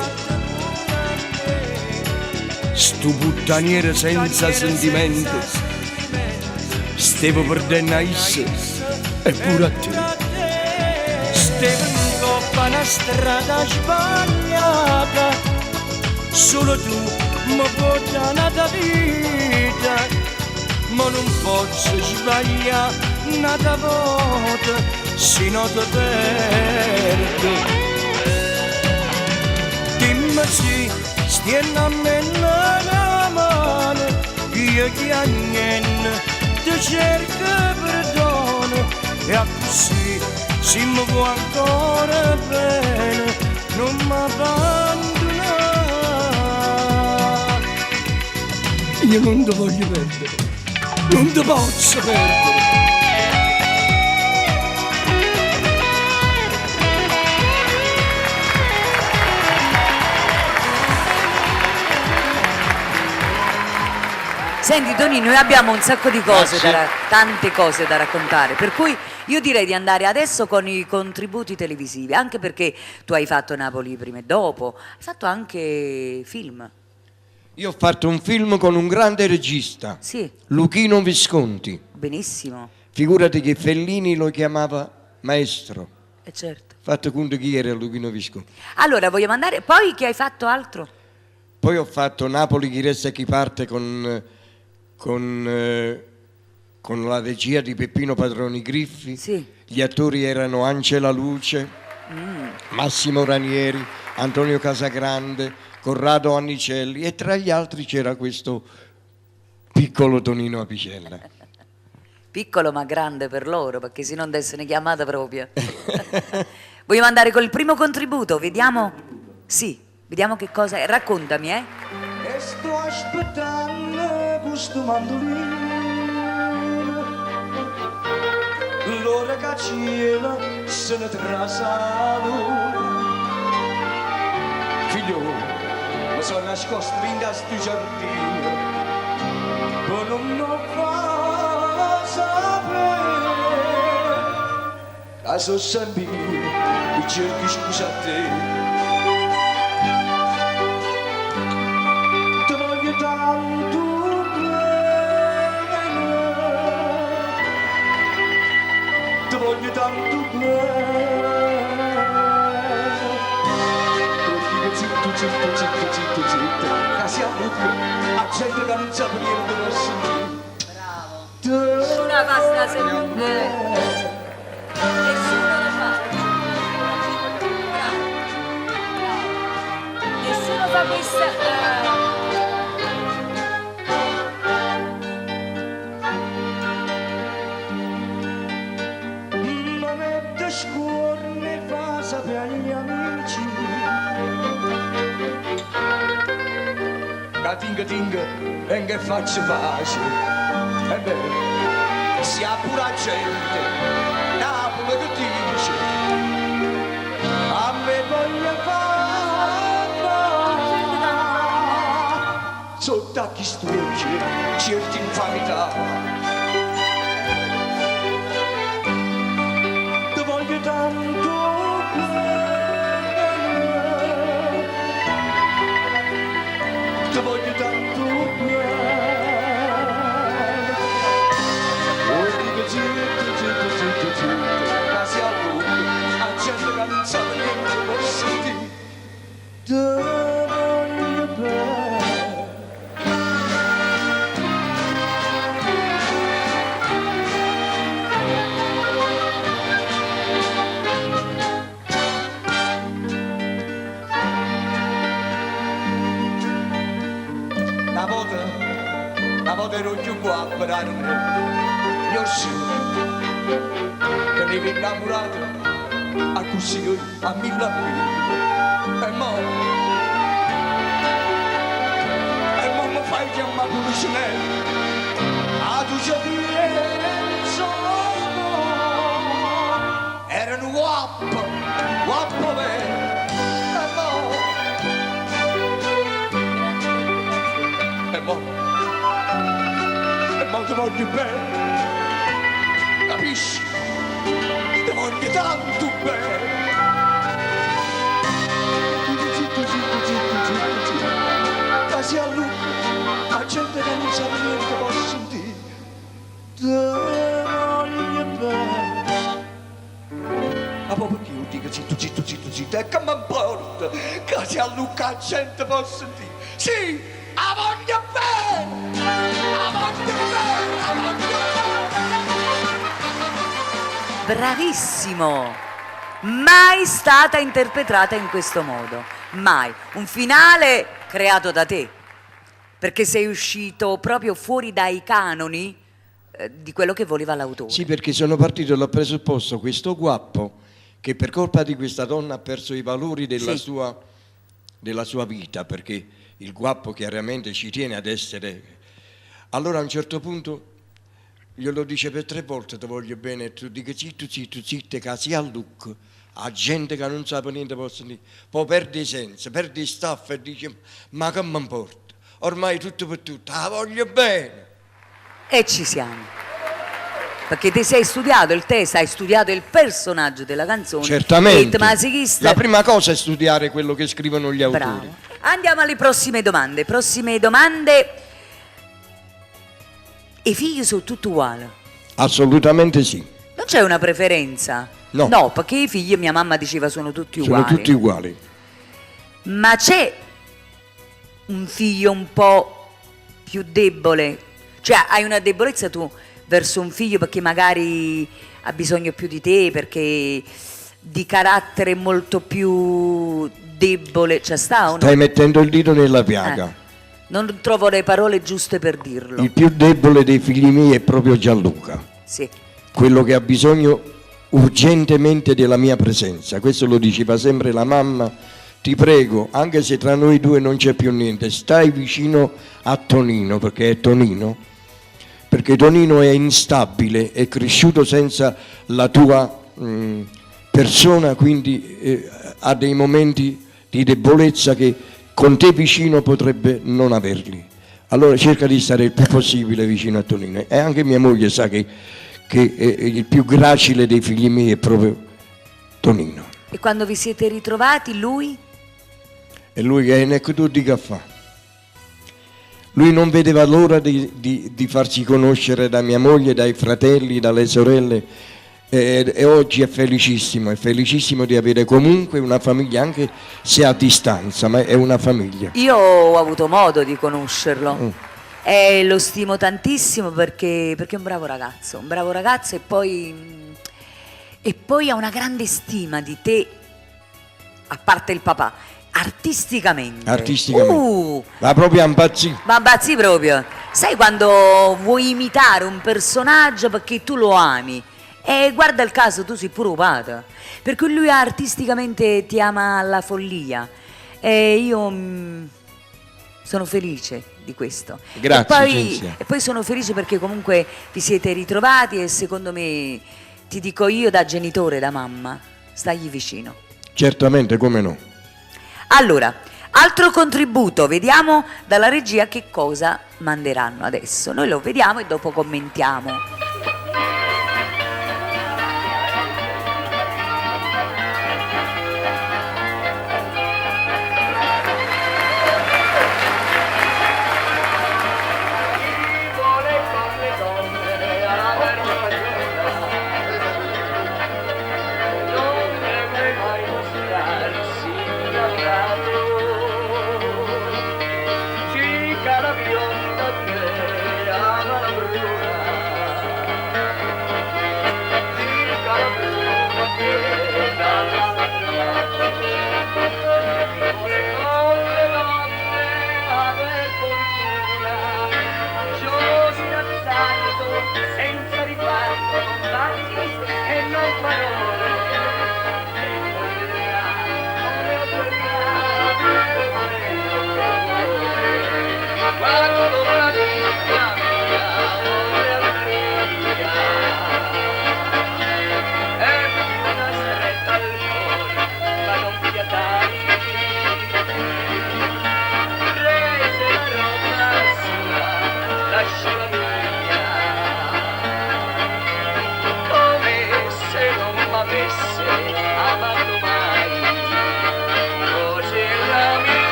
Sto puttaniere senza sentimenti, stavo perdendo a esse e pure a te. Stefano troppa una strada sbagliata, solo tu mi puoi dare la vita, ma non posso sbagliare una volta, se no ti perdo. Dimmi sì, stieni a me nella mano, io che a niente ti cerco perdono, e a così se mi vuoi ancora bene, non mi abbandonare. Io non ti voglio perdere, non ti posso perdere. Senti Toni, noi abbiamo un sacco di cose, Grazie. tante cose da raccontare, per cui io direi di andare adesso con i contributi televisivi, anche perché tu hai fatto Napoli prima e dopo, hai fatto anche film. Io ho fatto un film con un grande regista, Sì, Luchino Visconti. benissimo, Figurati che Fellini lo chiamava maestro. e certo. Fatto conto chi era Luchino Visconti. Allora, vogliamo andare, poi che hai fatto altro? Poi ho fatto Napoli chi resta e chi parte con la regia di Peppino Padroni Griffi. Sì. Gli attori erano Angela Luce, Massimo Ranieri, Antonio Casagrande, Corrado Annicelli, e tra gli altri c'era questo piccolo Tonino Apicella. Piccolo ma grande per loro, perché se non essere chiamata proprio. Vogliamo andare col primo contributo, vediamo? Sì, vediamo che cosa è. Raccontami, E sto aspettando questo mandolino, l'ora che cielo se ne trasano. Figlio, mi sono nascosto in questo giardino, ma non lo fa sapere. Che sono sempre io, mi cerchi scusa a te. Ti voglio tanto bene, ti voglio tanto bene. Zitto, zitto, zitto, zitto, zitto, che siamo qui, a gente che non sa venire dove sentire. Bravo. una pasta seconda. Nessuno lo fa. Bravo. Nessuno fa questa. Non è da scuorne fa sapere agli amici. Tinga tinga, e che faccio pace. È vero, sia pure la gente, Napoli che dice, a me voglio fare, sotto a chi strugge certe infamità. Ti voglio tanto bene, ti voglio tanto bene. Oh, dico zitto, zitto, zitto, zitto, ma sia lungo, la gente che non sa niente può sentire. Ti voglio bene. Una volta ero più qua a pararmi, io sì, che mi ero innamorato, a così io, a mille e mo mi fai chiamare Pulcinelli, a tu ci penso, erano guappo vero, e mo ti voglio bene, capisci? Ti voglio tanto bene. Zitto, zitto, zitto, zitto, zitto. Ma sia lungo, la gente che non sa niente può sentire. Ti voglio bene. Ma poi perché io dico zitto, zitto, zitto, zitto? E che mi importa che sia lungo la gente può sentire? Sì, la voglio bene! Bravissimo! Mai stata interpretata in questo modo, mai. Un finale creato da te, perché sei uscito proprio fuori dai canoni di quello che voleva l'autore. Sì, perché sono partito dal presupposto, questo guappo che per colpa di questa donna ha perso i valori della, sì, della sua vita, perché il guappo chiaramente ci tiene ad essere. Allora a un certo punto glielo dice per 3 volte ti voglio bene e tu dici zitto, zitto, zitto, che sia al look, a gente che non sa niente posso dire, poi perde i sensi, perde i staff e dice ma che mi importa, ormai tutto per tutto, la voglio bene. E ci siamo. Perché ti sei studiato il testo, hai studiato il personaggio della canzone. Certamente. La prima cosa è studiare quello che scrivono gli autori. Bravo. Andiamo alle prossime domande. Prossime domande. I figli sono tutti uguali? Assolutamente sì. Non c'è una preferenza? No. No, perché i figli, mia mamma diceva, sono tutti uguali. Sono tutti uguali. Ma c'è un figlio un po' più debole? Cioè, hai una debolezza tu verso un figlio perché magari ha bisogno più di te, perché di carattere molto più debole, c'è sta o no? Stai mettendo il dito nella piaga. Non trovo le parole giuste per dirlo. Il più debole dei figli miei è proprio Gianluca. Sì. Quello che ha bisogno urgentemente della mia presenza. Questo lo diceva sempre la mamma. Ti prego, anche se tra noi due non c'è più niente, stai vicino a Tonino, perché è Tonino. Perché Tonino è instabile, è cresciuto senza la tua persona, quindi ha dei momenti di debolezza che con te vicino potrebbe non averli. Allora cerca di stare il più possibile vicino a Tonino. E anche mia moglie sa che il più gracile dei figli miei è proprio Tonino. E quando vi siete ritrovati, lui? E lui che è in tu di caffè. Lui non vedeva l'ora di farsi conoscere da mia moglie, dai fratelli, dalle sorelle. E oggi è felicissimo di avere comunque una famiglia, anche se a distanza, ma è una famiglia. Io ho avuto modo di conoscerlo e lo stimo tantissimo perché è un bravo ragazzo e poi ha una grande stima di te, a parte il papà, artisticamente. Va proprio a impazzire. Ma impazzì proprio. Sai quando vuoi imitare un personaggio perché tu lo ami? E guarda il caso, tu sei pure opata, perché lui artisticamente ti ama alla follia e io sono felice di questo. Grazie, Cinzia. E poi sono felice perché comunque vi siete ritrovati e secondo me, ti dico io da genitore, da mamma, stagli vicino. Certamente, come no. Allora, altro contributo, vediamo dalla regia che cosa manderanno adesso. Noi lo vediamo e dopo commentiamo.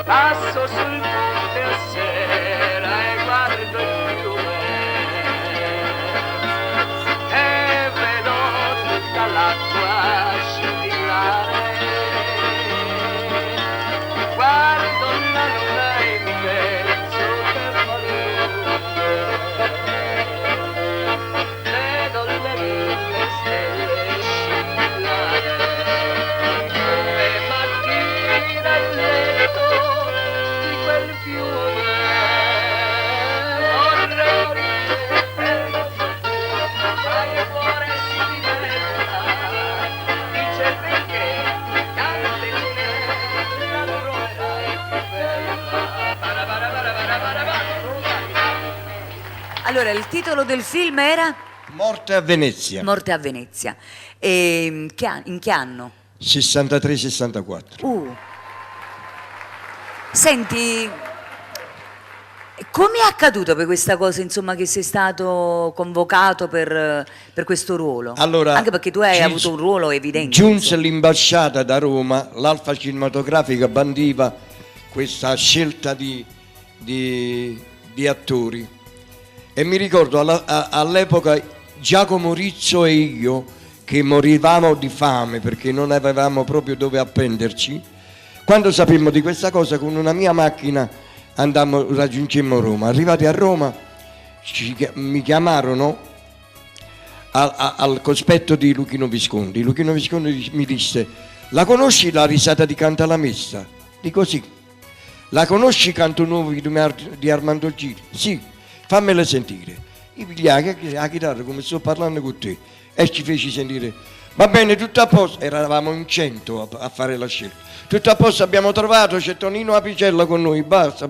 Passo sul ponte a sera e guardo il fiume e vedo tutta l'acqua scintillare. Guardo la luna in mezzo che fa luce, vedo le mille stelle scintillare. Come mattina dal letto di quel fiume vorrei morire per ma il cuore si diventa, dice perché tante lune la troverai più bella. Allora, il titolo del film era Morte a Venezia, Morte a Venezia. E in che anno? 63-64. Senti, come è accaduto per questa cosa, insomma, che sei stato convocato per questo ruolo? Allora, anche perché tu hai avuto un ruolo evidente. Giunse l'ambasciata da Roma, l'Alfa Cinematografica bandiva questa scelta di attori e mi ricordo all'epoca Giacomo Rizzo e io, che morivamo di fame perché non avevamo proprio dove appenderci, quando sapemmo di questa cosa con una mia macchina raggiungemmo Roma. Arrivati a Roma mi chiamarono al cospetto di Luchino Visconti. Luchino Visconti mi disse: la conosci la risata di Cantalamessa? Dico sì. La conosci Canto Nuovo di Armando Giri? Sì, fammela sentire. Io pigliai la chitarra come sto parlando con te e ci feci sentire. Va bene, tutto a posto. Eravamo in 100 a fare la scelta. Tutto a posto, abbiamo trovato, c'è Tonino Apicella con noi, basta.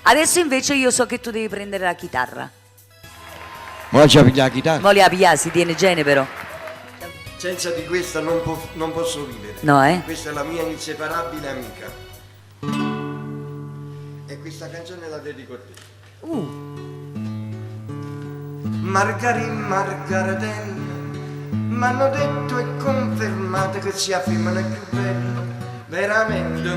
Adesso invece io so che tu devi prendere la chitarra. Ma ci piglia la chitarra? Voglio la pigliare, si tiene gene però. Senza di questa non posso vivere. No, Questa è la mia inseparabile amica. E questa canzone la dedico a te. Margaritella, m'hanno detto e confermato che sia femmina più bella, veramente,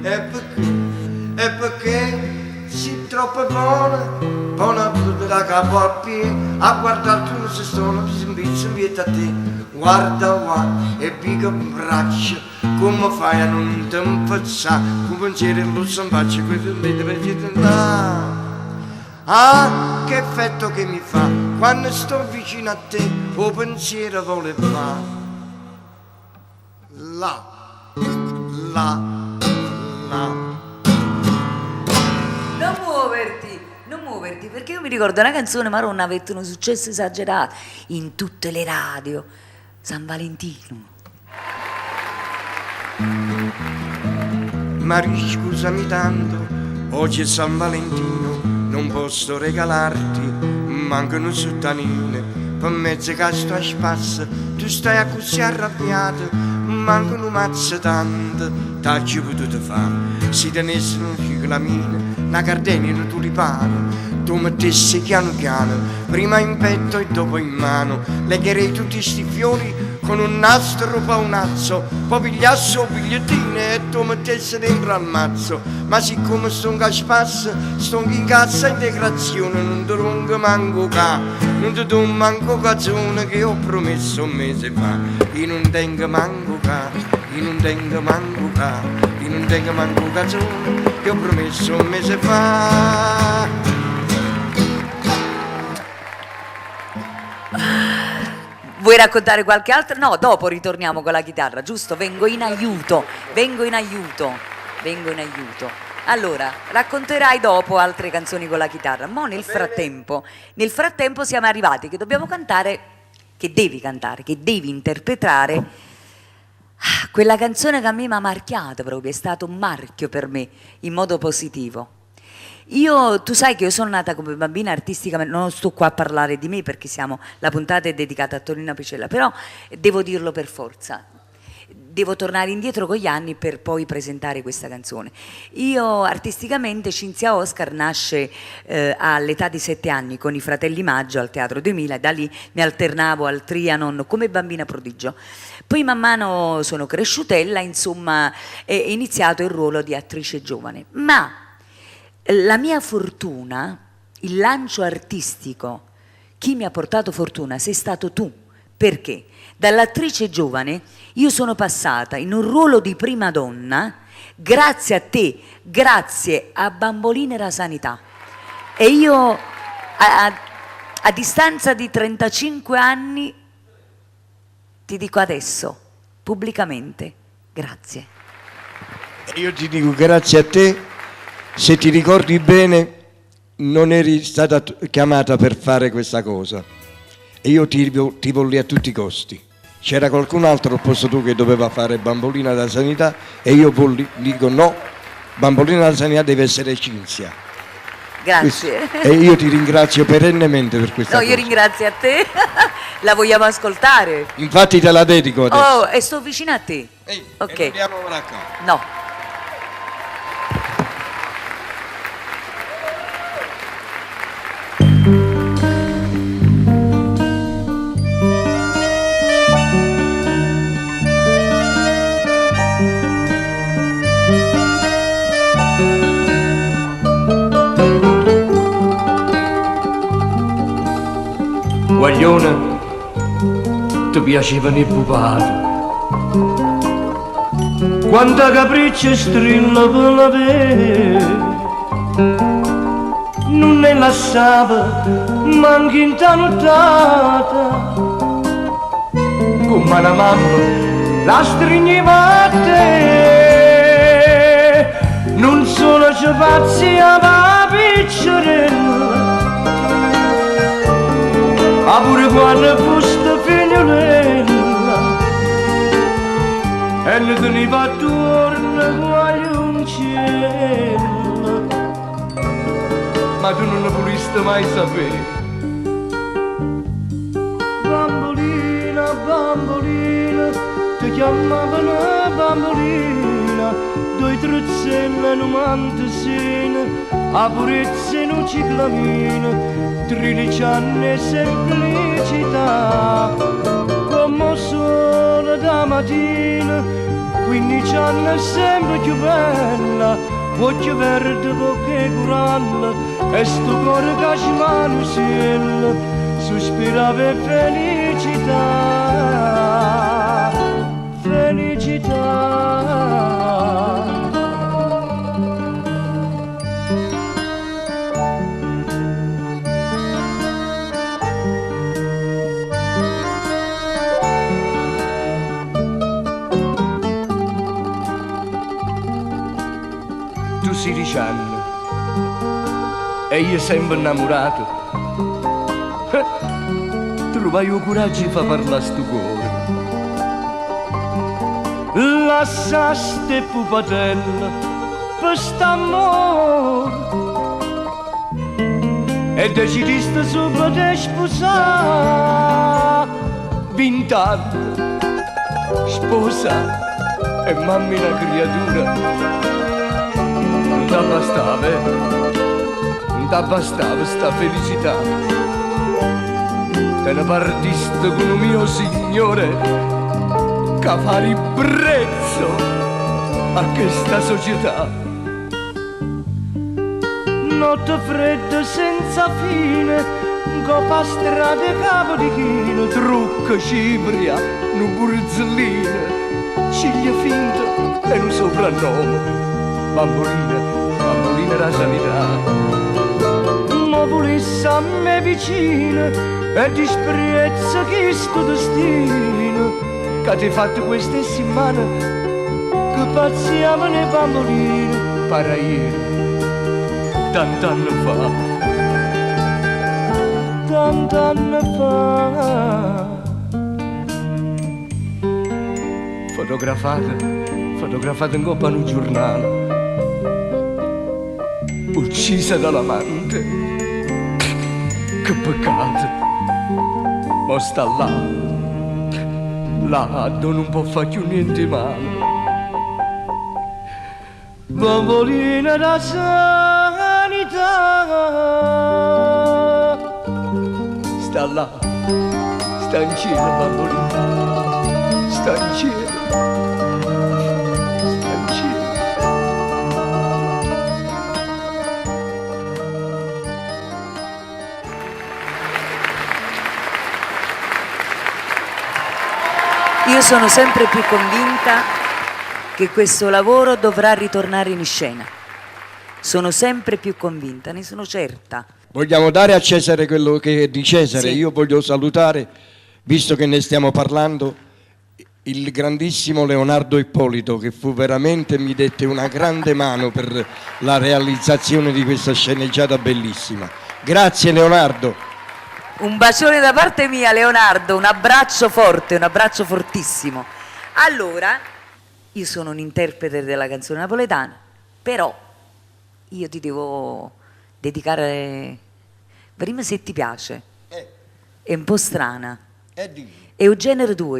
e perché si troppo buona da capo a piedi, a guardare tu non si sono, si invita a te, guarda e pica un braccio, come fai a non te impazzare, con pensieri lo si faccia, questo Ah, che effetto che mi fa quando sto vicino a te, o pensiero vuole fare. La, la, la. Non muoverti, perché io mi ricordo una canzone, ma non avete un successo esagerato in tutte le radio. San Valentino. Maria, scusami tanto, oggi è San Valentino, non posso regalarti, mancano sottanine, per mezzo che sto a spassa, tu stai così arrabbiato, mancano mazze tante, t'hai potuto fare, se tenessero un ciclamino, una gardenia, un tulipano, tu mettessi piano piano, prima in petto e dopo in mano, legherei tutti sti fiori con un nastro paonazzo, poi pigliassi un bigliettino e tu mettessi dentro al mazzo, ma siccome sto a spassa, sto in cassa integrazione, non ti ronco manco ca, non ti do manco cazzone che ho promesso un mese fa, io non tengo manco ca, io non tengo manco ca, io non tengo manco cazzone che ho promesso un mese fa. Vuoi raccontare qualche altro? No, dopo ritorniamo con la chitarra, giusto? Vengo in aiuto. Allora, racconterai dopo altre canzoni con la chitarra. Ma nel frattempo siamo arrivati che dobbiamo cantare, che devi interpretare quella canzone che a me mi ha marchiato proprio, è stato un marchio per me, in modo positivo. Tu sai che io sono nata come bambina artisticamente, non sto qua a parlare di me perché la puntata è dedicata a Tonino Picella, però devo dirlo per forza, devo tornare indietro con gli anni per poi presentare questa canzone. Io artisticamente, Cinzia Oscar nasce all'età di 7 anni con i Fratelli Maggio al Teatro 2000, da lì mi alternavo al Trianon come bambina prodigio. Poi man mano sono cresciutella, insomma, è iniziato il ruolo di attrice giovane, ma la mia fortuna, il lancio artistico, chi mi ha portato fortuna sei stato tu. Perché? Dall'attrice giovane io sono passata in un ruolo di prima donna grazie a te, grazie a Bambolina e la Sanità. E io a distanza di 35 anni ti dico adesso, pubblicamente, grazie. Io ti dico grazie a te. Se ti ricordi bene, non eri stata chiamata per fare questa cosa e io ti volli a tutti i costi. C'era qualcun altro al posto tuo che doveva fare Bambolina della Sanità e io dico no, Bambolina della Sanità deve essere Cinzia. Grazie. E io ti ringrazio perennemente per questa cosa. Io ringrazio a te, la vogliamo ascoltare? Infatti te la dedico adesso. Oh, e sto vicino a te. Ok. E andiamo ora qua. No. Guaglione, ti piacevano i pupati, quanta capriccia strilla per la vere, non ne lasciava manco in nottata, come una mamma la stringeva a te, non solo ci faccia la piccerella, ma pure quando foste figliolella e ne teniva attorno guaglioncello, ma tu non ne volesti mai sapere. Bambolina, bambolina, ti chiamavano bambolina, due truzzelle, 96, a purezza in un ciclamino, 13 anni e semplicità, come sole da mattina, 15 anni sempre più bella, occhio verde, bocche coralla, e sto cuore che ci mano cielo, sospirava e felicità, felicità. 16 anni e io sempre innamorato. Trovai il coraggio di far parlare sto cuore. Lasciaste pupatella per st'amore e decidiste subito di sposare. 20 anni, sposa e mamma una creatura. Non t'abbastava sta felicità. Te ne partiste con un mio signore che fa ribrezzo a questa società. Notte fredda senza fine, copa strade capo di chino, trucco cipria, nu burzellina, ciglia finta e un soprannome, bambolina da sanità. Ma volesse a me vicino e disprezza che sto destino, che ti fatto queste settimane, che pazziamo nei bambolini, para ieri, tant'anni fa. Tant'anni fa, fotografata in coppa a un giornale, uccisa dall'amante, che peccato, ma sta là dove non può fare più niente male. Bambolina da sanità, sta là, sta in cielo bambolina, sta in cielo, sta in cielo. Io sono sempre più convinta che questo lavoro dovrà ritornare in scena. Sono sempre più convinta, ne sono certa. Vogliamo dare a Cesare quello che è di Cesare. Sì. Io voglio salutare, visto che ne stiamo parlando, il grandissimo Leonardo Ippolito, che fu veramente, mi dette una grande mano per la realizzazione di questa sceneggiata bellissima. Grazie Leonardo. Un bacione da parte mia, Leonardo, un abbraccio forte, un abbraccio fortissimo. Allora, io sono un interprete della canzone napoletana, però io ti devo dedicare, prima se ti piace, è un po' strana, è un genere tuo,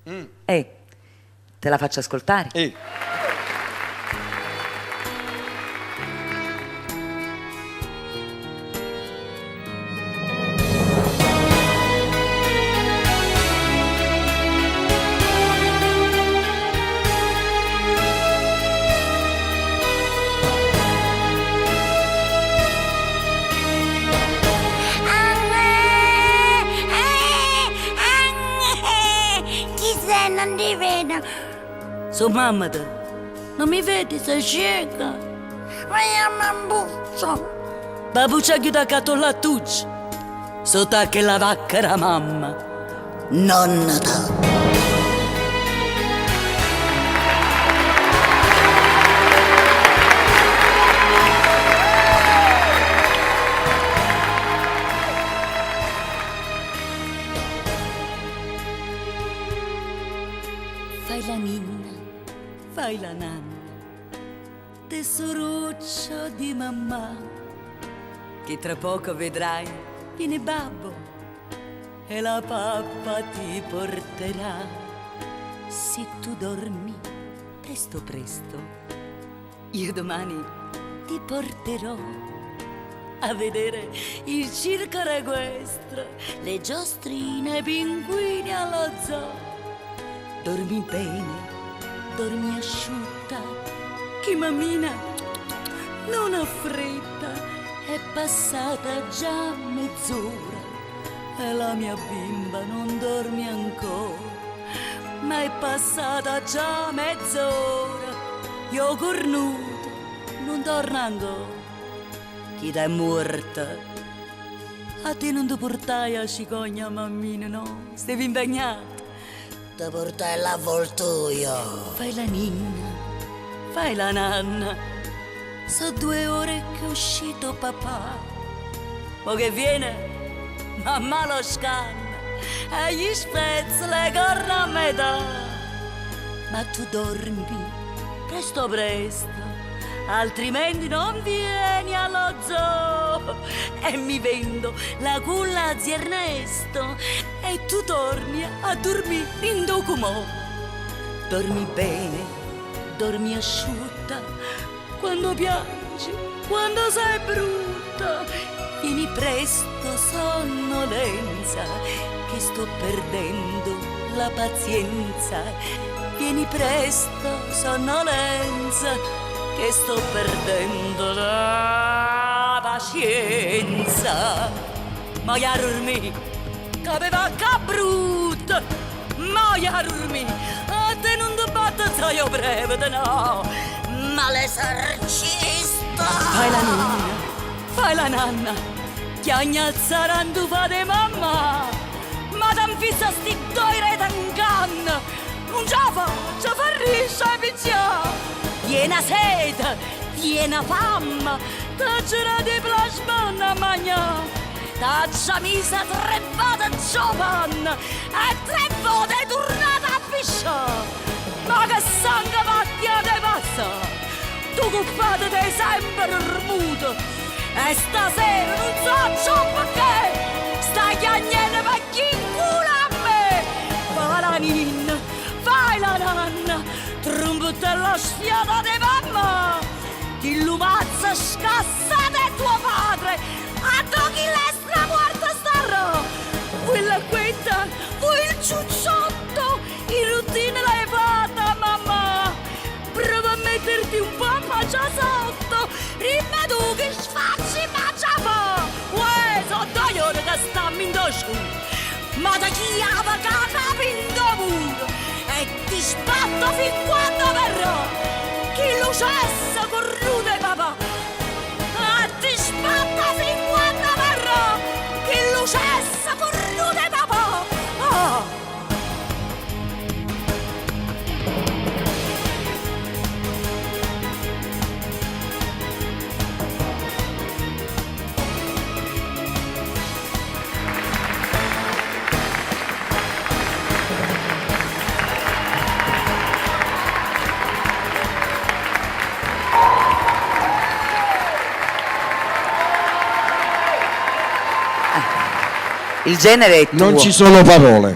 te la faccio ascoltare? Chi sei, non ti vedo? So mamma te, non mi vedi, sei cieca. Ma io mi buzzo. Babuccia chiuda cato la tuccia. Sotto che la vacca era mamma. Nonna te. Fai la ninna, fai la nanna, tesoruccio di mamma, che tra poco vedrai viene babbo e la pappa ti porterà. Se tu dormi presto presto, io domani ti porterò a vedere il circo equestre, le giostrine, i pinguini allo zoo. Dormi bene, dormi asciutta, che mammina non ha fretta, è passata già mezz'ora e la mia bimba non dorme ancora, ma è passata già mezz'ora, io cornuto non torna ancora, chi è morta? A te non ti portai a cicogna mammina, no? Stavi impegnata. Ti portai l'avvoltoio. Fai la ninna, fai la nanna, So 2 ore che è uscito papà. O che viene? Mamma lo scanna e gli spezza le corna a metà. Ma tu dormi presto presto, altrimenti non vieni allo zoo. E mi vendo la culla di Ernesto e tu torni a dormire in documò. Dormi bene, dormi asciutta, quando piangi, quando sei brutta. Vieni presto, sonnolenza, che sto perdendo la pazienza. Vieni presto, sonnolenza, che sto perdendo la pazienza. Ma io dormi, che mi va che brutta. Ma io dormi, a te non ti batto io breve, no. Ma l'esorcista. Fai la nanna, chiagna saranno fate mamma. Ma t'han visto sti 2 rete in canna. Non ce la faccio, farrisce a picchiare. Viena sete, viena fame, t'ha di plasmone a mangiare. T'ha misa 3 volte giovane e 3 volte è tornata a pisciare. Ma che sangue macchia te passa? Tu cuffate te sempre remuto. E stasera non so ciò perché stai chiagnendo per chi incula a me. Fai la ninna, fai la nanna, trombetta sfiata di mamma. Chi lumazza scassata è tuo padre, a tu chi l'estra morta starà. Quella quetta, vuoi il ciucciotto, in routine l'hai fatta mamma. Prova a metterti un po' a mangia sotto, rimma tu che sfacci mangia fa. Uè, so 2 ore che stammi in dosco, ma da chi ama capa in muro. E ti sbatto fin quando verrò, chi lo cessa cornuto papà. E ti sbatto fin quando verrò, chi lo cessa cornuto papà. Oh. Il genere è tuo. Non ci sono parole.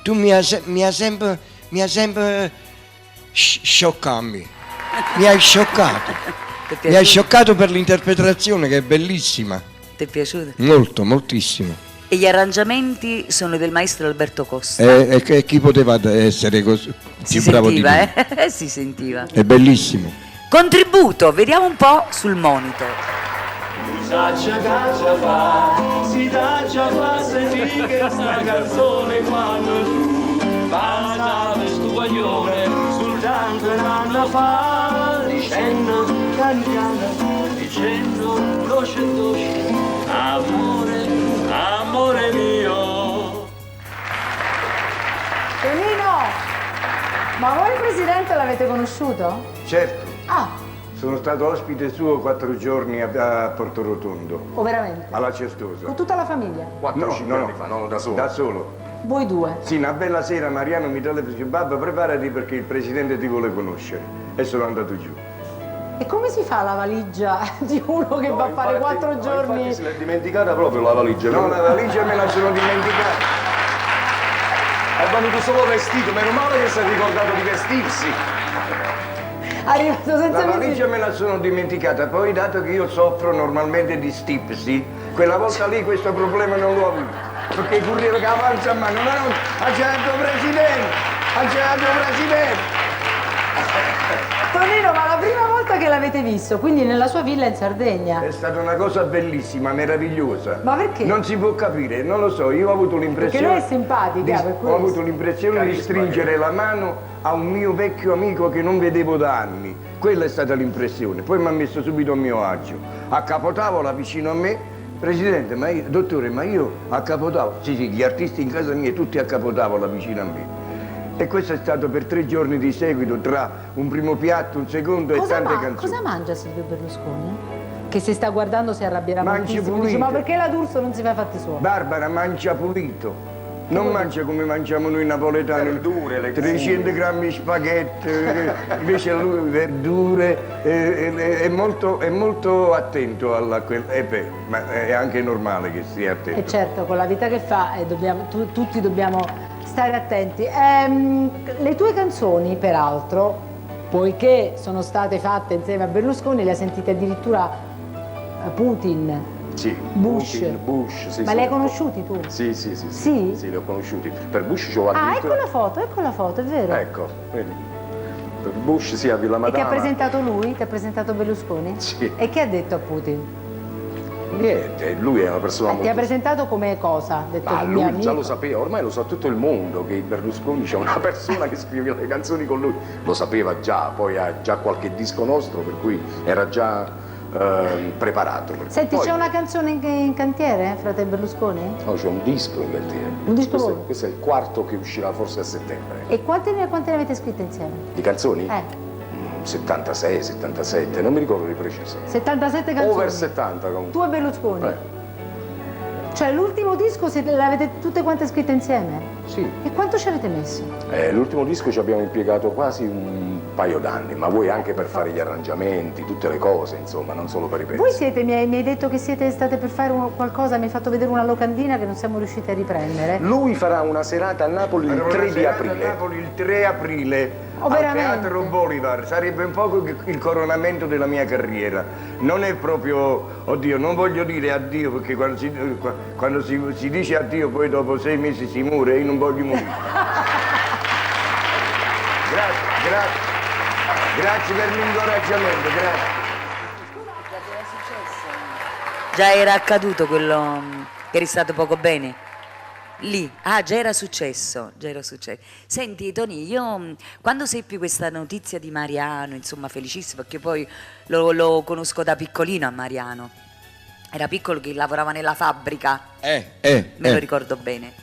Tu mi hai sempre scioccato. Mi hai scioccato. Mi hai scioccato per l'interpretazione che è bellissima. Ti è piaciuto? Molto, moltissimo. E gli arrangiamenti sono del maestro Alberto Costa. E chi poteva essere così più bravo di lui? Si sentiva. È bellissimo. Contributo, vediamo un po' sul monitor. Si taccia fa sentire che sta canzone quando tu passavi sto guaglione soltanto un anno fa, dicendo cantando, dicendo dolce dolce, amore, amore mio. Tonino, ma voi il presidente l'avete conosciuto? Certo. Ah. Sono stato ospite suo 4 giorni a Porto Rotondo. Oh, veramente? Alla Certosa. Con tutta la famiglia? 4-5 anni fa, no, da solo. Da solo. Voi 2? Sì, una bella sera Mariano mi telefona e dice: Babbo, preparati perché il presidente ti vuole conoscere. E sono andato giù. E come si fa la valigia di uno che va a fare 4 giorni? Infatti se l'è dimenticata proprio la valigia. No, la valigia me la sono dimenticata. È venuto solo vestito, meno male che si è ricordato di vestirsi. Arrivato senza la valigia me la sono dimenticata, poi dato che io soffro normalmente di stipsi, quella volta lì questo problema non l'ho avuto, perché correva che avanza ma non ha certo presidente, Tonino, ma la prima volta che l'avete visto, quindi nella sua villa in Sardegna? È stata una cosa bellissima, meravigliosa. Ma perché? Non si può capire, non lo so, io ho avuto l'impressione... Perché lei è simpatica, per questo. Ho avuto l'impressione di stringere la mano a un mio vecchio amico che non vedevo da anni. Quella è stata l'impressione. Poi mi ha messo subito a mio agio. A capotavola vicino a me, Presidente, dottore, ma io a capotavola... Sì, gli artisti in casa mia tutti a capotavola vicino a me. E questo è stato per 3 giorni di seguito, tra un primo piatto, un secondo e tante canzoni. Cosa mangia Silvio Berlusconi? Che se sta guardando si arrabbierà Mangi moltissimo. Dice, pulito. ma perché la D'Urso non si fa i fatti suoi? Barbara mangia pulito, non mangia come mangiamo noi napoletani, Verdure, legumi. 300 grammi spaghetti, invece lui verdure, è molto attento ma è anche normale che sia attento. E certo, con la vita che fa tutti dobbiamo stare attenti. Le tue canzoni, peraltro, poiché sono state fatte insieme a Berlusconi, le ha sentite addirittura Putin, Sì, Bush. Bush, sì, Ma sì. li hai conosciuti tu? Sì? Sì? Sì, li ho conosciuti. Per Bush ci ho Ah, addirittura... ecco la foto, è vero. Ecco, vedi. Per Bush sì, a Villa E Madama. che ha presentato lui? Ti ha presentato Berlusconi? Sì. E che ha detto a Putin? Niente, lui è una persona Ti ha molto... presentato come cosa? Ha detto Ma che mio lui amico. già lo sapeva, ormai lo sa tutto il mondo che Berlusconi c'è una persona che scrive le canzoni con lui. Lo sapeva già, poi ha già qualche disco nostro, per cui era già preparato. Senti, Poi- c'è una canzone in cantiere, frate Berlusconi? No, c'è un disco in cantiere. Un disco questo, nuovo? questo è il quarto che uscirà forse a settembre. E quante ne avete scritte insieme? Di canzoni? 76, 77, non mi ricordo di preciso. 77 canzoni. Over 70 comunque. Tu e Berlusconi? Cioè l'ultimo disco le avete tutte quante scritte insieme? Sì. E quanto ci avete messo? L'ultimo disco ci abbiamo impiegato quasi un paio d'anni, ma voi anche per fare gli arrangiamenti, tutte le cose, insomma, non solo per i pezzi. Voi siete, mi hai detto che siete state per fare qualcosa, mi hai fatto vedere una locandina che non siamo riusciti a riprendere. Lui farà una serata a Napoli il 3 di aprile. A Napoli il 3 aprile. Oh, al veramente? Teatro Bolivar, sarebbe un po' il coronamento della mia carriera. Non è proprio, oddio, non voglio dire addio, perché quando si dice addio poi dopo 6 mesi si muore e io non voglio morire. Grazie per l'incoraggiamento, grazie. Già era accaduto quello che eri stato poco bene? Lì, già era successo. Senti Tony, io quando seppi questa notizia di Mariano, insomma felicissimo, perché poi lo conosco da piccolino a Mariano, era piccolo che lavorava nella fabbrica, me lo ricordo bene,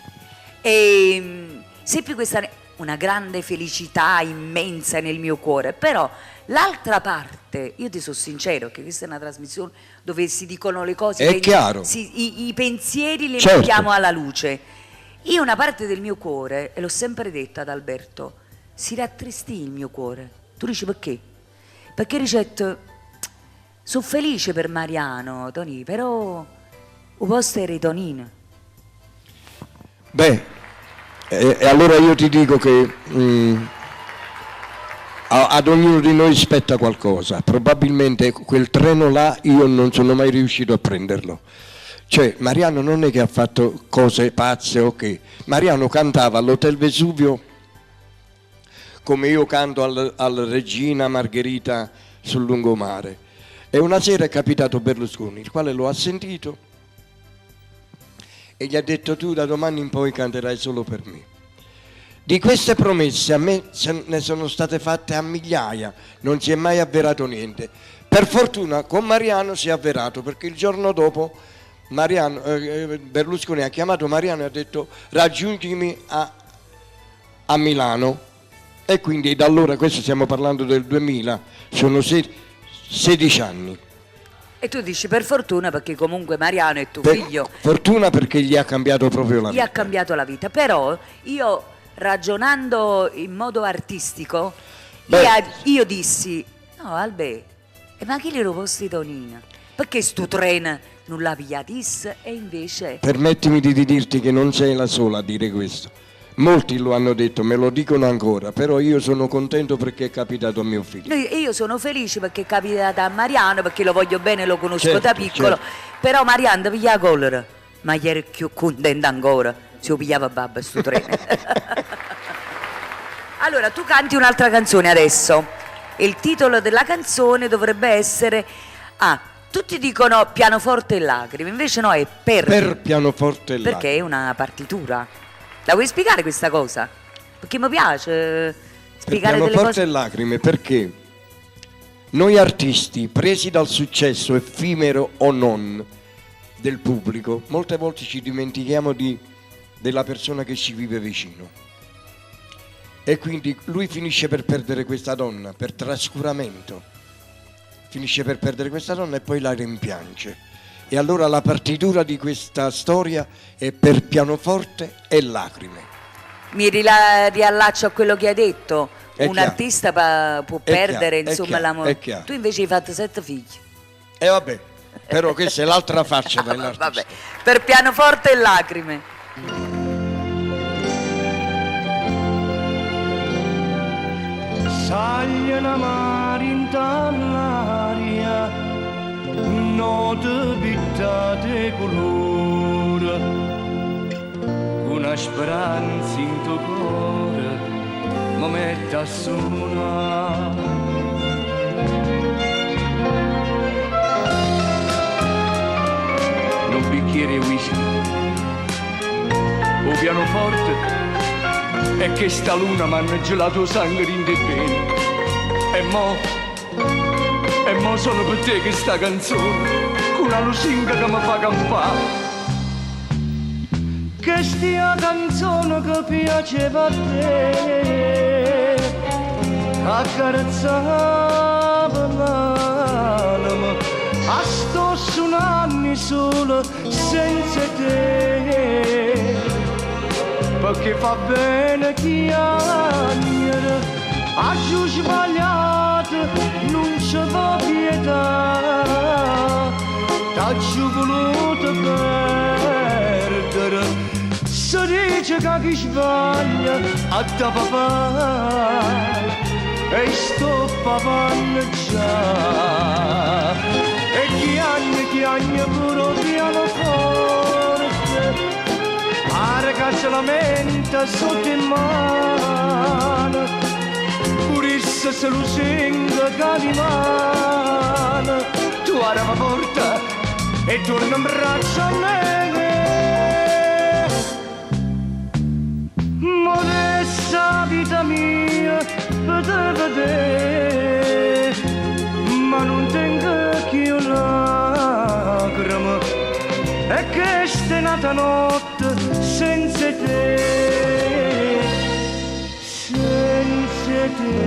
e seppi questa, una grande felicità immensa nel mio cuore, però l'altra parte, io ti sono sincero che questa è una trasmissione dove si dicono le cose, È chiaro. I pensieri li Certo. mettiamo alla luce. Io una parte del mio cuore, e l'ho sempre detto ad Alberto, si rattristì il mio cuore. Tu dici perché? Perché Ricetto, sono felice per Mariano, Toni, però il posto era Tonino. Beh, e allora io ti dico che ad ognuno di noi spetta qualcosa. Probabilmente quel treno là io non sono mai riuscito a prenderlo. Cioè, Mariano non è che ha fatto cose pazze o che. Mariano cantava all'Hotel Vesuvio come io canto al Regina Margherita sul lungomare. E una sera è capitato Berlusconi, il quale lo ha sentito e gli ha detto: tu da domani in poi canterai solo per me. Di queste promesse a me ne sono state fatte a migliaia, non si è mai avverato niente. Per fortuna con Mariano si è avverato, perché il giorno dopo Berlusconi ha chiamato Mariano e ha detto: raggiungimi a Milano. E quindi da allora, questo stiamo parlando del 2000, sono 16 anni. E tu dici per fortuna, perché comunque Mariano è tuo figlio. Fortuna perché gli ha cambiato proprio la Gli vita. ha cambiato la vita, però io ragionando in modo artistico, io dissi: no Albe, ma chi glielo posti Tonino? Perché sto treno non l'ha pigliatis e invece... Permettimi di dirti che non sei la sola a dire questo. Molti lo hanno detto, me lo dicono ancora, però io sono contento perché è capitato a mio figlio. E io sono felice perché è capitato a Mariano, perché lo voglio bene, lo conosco Certo, da piccolo, certo. Però Mariano ti piglia la collera, ma ieri più contento ancora, se lo pigliava babba sto treno. Allora, tu canti un'altra canzone adesso, e il titolo della canzone dovrebbe essere... tutti dicono pianoforte e lacrime, invece no, è Per pianoforte e lacrime. perché è una partitura. La vuoi spiegare questa cosa? Perché mi piace Per spiegare delle pianoforte cose. e lacrime, perché noi artisti, presi dal successo effimero o non del pubblico, molte volte ci dimentichiamo della persona che ci vive vicino. E quindi lui finisce per perdere questa donna, per trascuramento. Finisce per perdere questa donna e poi la rimpiange. E allora la partitura di questa storia è per pianoforte e lacrime. Mi riallaccio a quello che hai detto. È Un chiaro. artista può perdere, chiaro, insomma, è l'amore. chiaro. Tu invece hai fatto 7 figli. E vabbè, però questa è l'altra faccia dell'artista. Vabbè, per pianoforte e lacrime. Sagliano mari in l'aria, note pittate colore, una speranza in tuo cuore mi mette a suonare. Un bicchiere whisky, un pianoforte, e che sta luna m'hanno gelato sangue in te bene. E mo sono per te che sta canzone, con una lusinga che mi fa campare. Che stia canzone che piaceva a te, accarezzava l'anima, a sto suonando solo senza te. Perché fa bene chiamare, a giù sbagliato non c'è pietà, t'ha giù voluto perdere, si dice che chi sbaglia a da papà, e sto papà già, e chiagna pure pianoforte, pare che se lamenta sotto in mano, purissa se lo sente che di mano, tu apri la porta e torna in braccio a me. Modesta vita mia, per te vedere, ma non tengo che io lacrime, e che è nata notte senza te, senza te.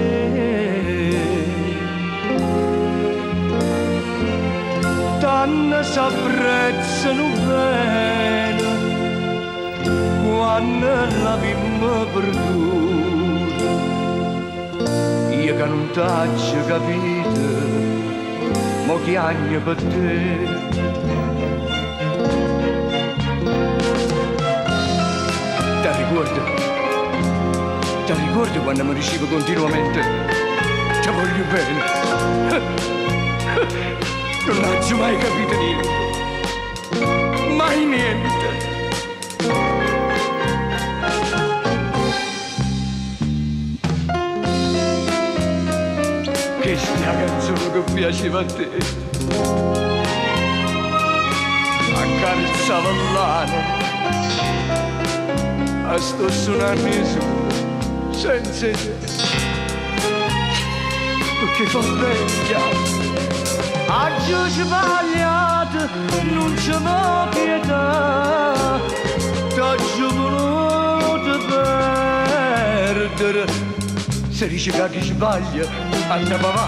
Tanto s'apprezzano bene quando la vimmo perduta, io che non t'ho capito, mo chiagno per te. Ti ricordi quando mi dicevo continuamente ti voglio bene? Non ho mai capito niente, mai niente. Che sta canzone che piaceva a te, accarezzava l'anima, a sto suonando su senza te, perché fa bene a giù sbagliato non c'è pietà, t'ho giù voluto perdere, se dice che chi sbaglia anda papà,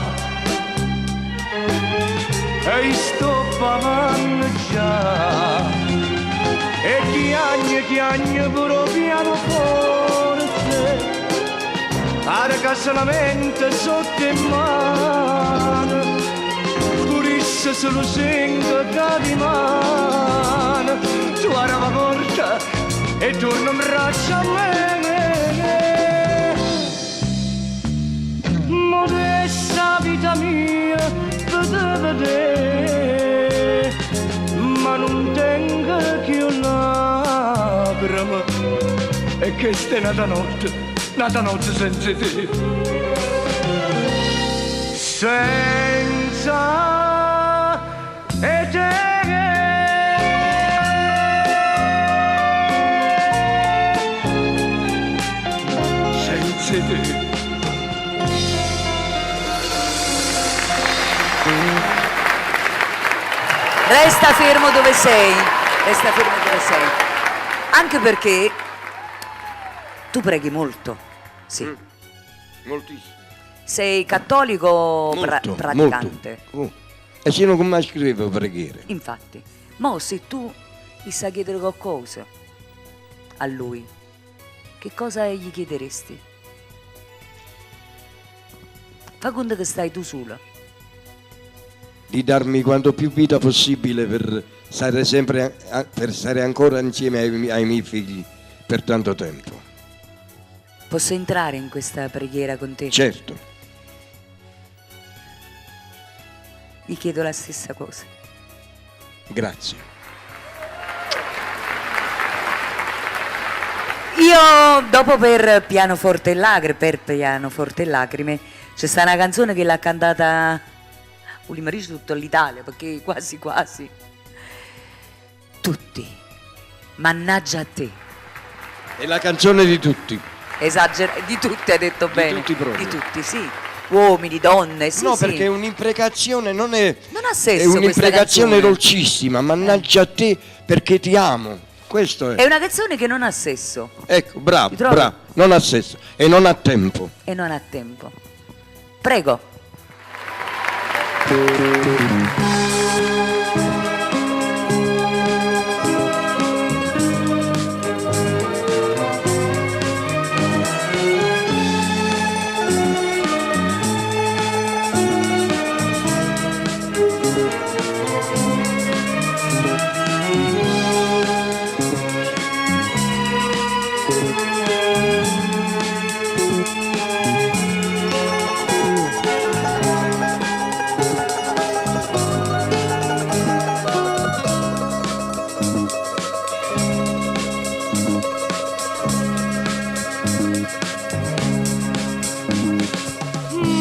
e sto papando già, e chiagna pure pianoforte, pare che se lamenta sotto in mano, purissa se lo sente che di mano, tu apri la porta e torna in braccio a me. Modesta vita mia, per te vedere, ma non tengo che io lacrime, e che sta nata notte senza te, senza te. Senza te. Resta fermo dove sei, resta fermo dove sei. Anche perché tu preghi molto, Sì. Moltissimo. Sei cattolico praticante. Molto. E se non come scrivo preghiere? Infatti. Ma se tu gli sai chiedere qualcosa a lui, che cosa gli chiederesti? Fa conto che stai tu sola. Di darmi quanto più vita possibile per stare sempre, per stare ancora insieme ai miei figli per tanto tempo. Posso entrare in questa preghiera con te? Certo. Gli chiedo la stessa cosa. Grazie. Io dopo per pianoforte e lacrime c'è sta una canzone che l'ha cantata Ulimarich tutta l'Italia, perché quasi tutti, mannaggia a te. È la canzone di tutti. Di tutti, hai detto bene. Tutti proprio. Di tutti, sì. Uomini, donne, sì. No, sì. perché è un'imprecazione, non ha senso. È un'imprecazione questa dolcissima, mannaggia a te perché ti amo. Questo è. È una canzone che non ha sesso. Ecco, bravo, non ha sesso e non ha tempo. E non ha tempo. Prego.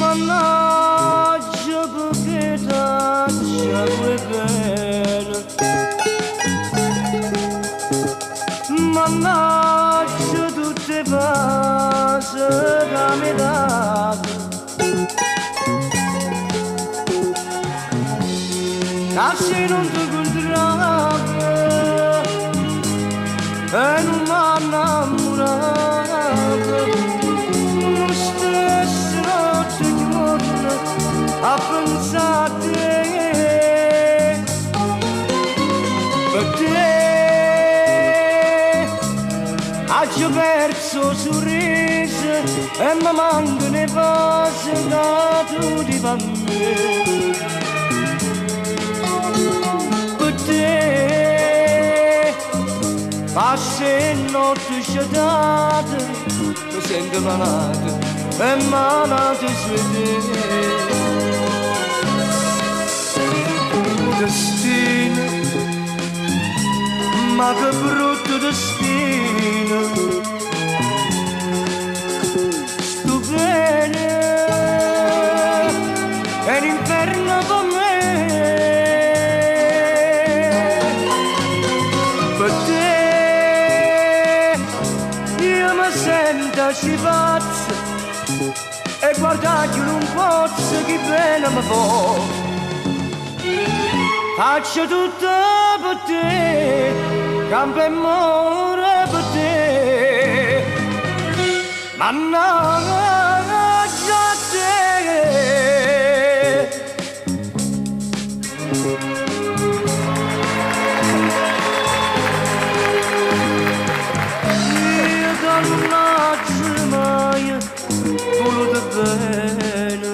Mannaggia perché t'accia quel bene, mannaggia tutte cose che mi date, se non ti incontravo e non mi innamorato, lo stesso notte e giorno a pensare a te, per te ho perso sorriso e mi mancano le cose che tu ti fai a me. Per te passo e notte sciatate, mi sento malato e malato su te. Destino, ma che brutto destino, sto bene è l'inferno con me. Per te io mi sento ci pazzo e guardarti non posso che bene mi fa. Faccio tutto per te, campo e muore per te, mannaggia a te. Io dannaggia mai voluto bene,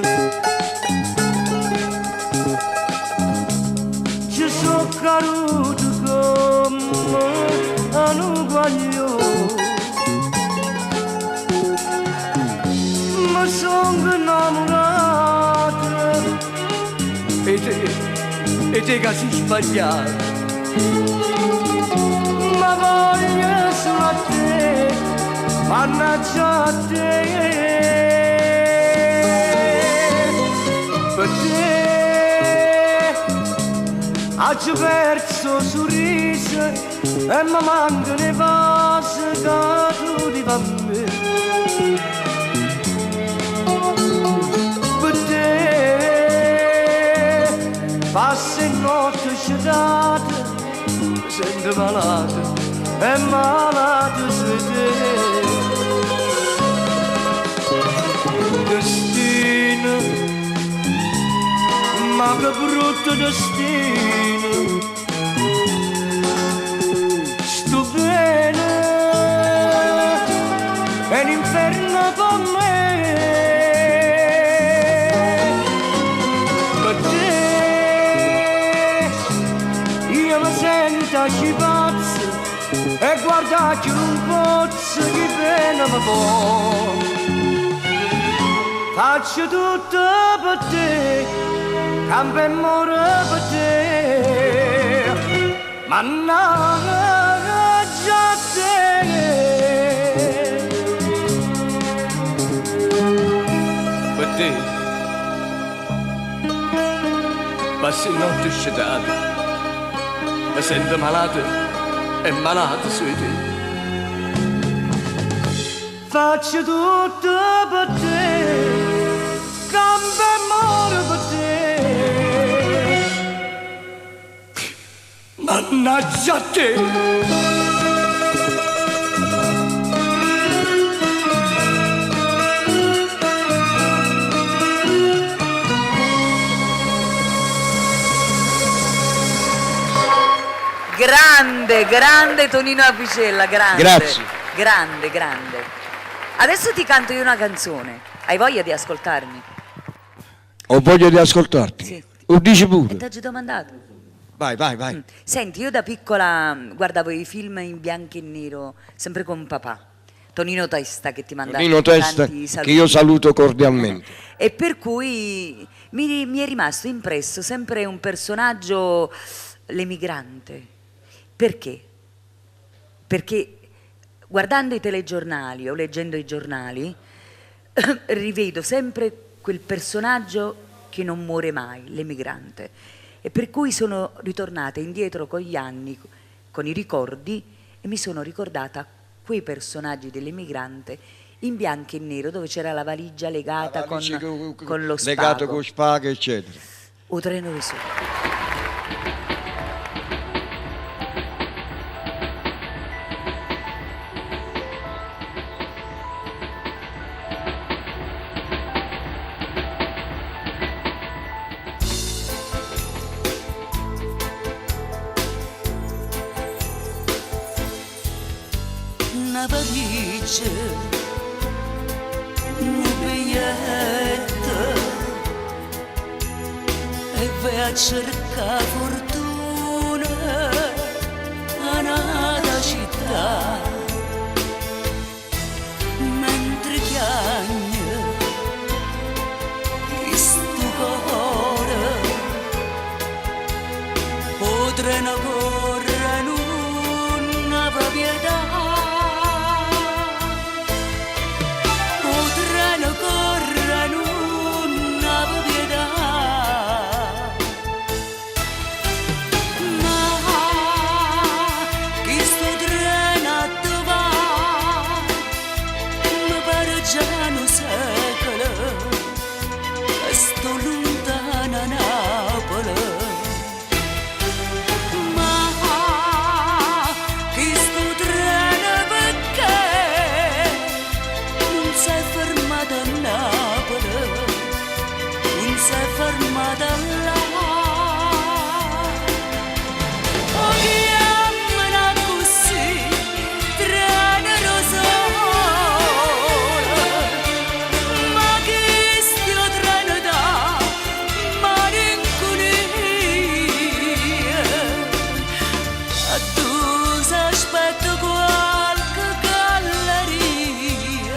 ci sono caduto come un uguaglio, mi sono innamorato e te che si sbagliato, ma voglio solo a te, mannaggia a te. Per te ho perso sorriso e mi mancano le cose che tu ti fai a me. Per te passo e notte sciatate, mi sento malato e malato su te. destino, ma che brutto destino, sto bene, è l'inferno con me, per te io mi sento ci pazzo e guardacci un pozzo di pena mi può. Faccio tutto per te, campo e muore per te, mannaggia a te. Per te, passo notte scetate, mi sento malato e malato su te. Faccio tutto per te, campo e muore per te, mannaggia a te. Grande, grande Tonino Apicella, grande. Grazie. Grande, grande. Adesso ti canto io una canzone. Hai voglia di ascoltarmi? Ho voglia di ascoltarti. Sì. Lo dici pure. Ti ho già domandato. Vai, vai, vai. Senti, io da piccola guardavo i film in bianco e nero, sempre con papà. Tonino Testa che ti mandava Tonino Testa, tanti saluti. che io saluto cordialmente. E per cui mi è rimasto impresso sempre un personaggio, l'emigrante. Perché? Perché guardando i telegiornali o leggendo i giornali rivedo sempre quel personaggio che non muore mai, l'emigrante. E per cui sono ritornata indietro con gli anni, con i ricordi, e mi sono ricordata quei personaggi dell'emigrante in bianco e nero, dove c'era la valigia legata con lo spago. Legato con spago, eccetera. O treno di sole. Una valigia, un biglietto e vai a cercare fortuna a un'altra città, mentre chiagna questo cuore o treno corre non aveva pietà. Corre non aveva pietà, ma chi sto treno a va mi pare già un secolo e sto lontana a Napoli, ma chi sto treno perché non si è fermato a Napoli, non si è fermato là. O chiamano così, treno rosola, ma chi stia treno da malinconia, a tu si aspetta qualche galleria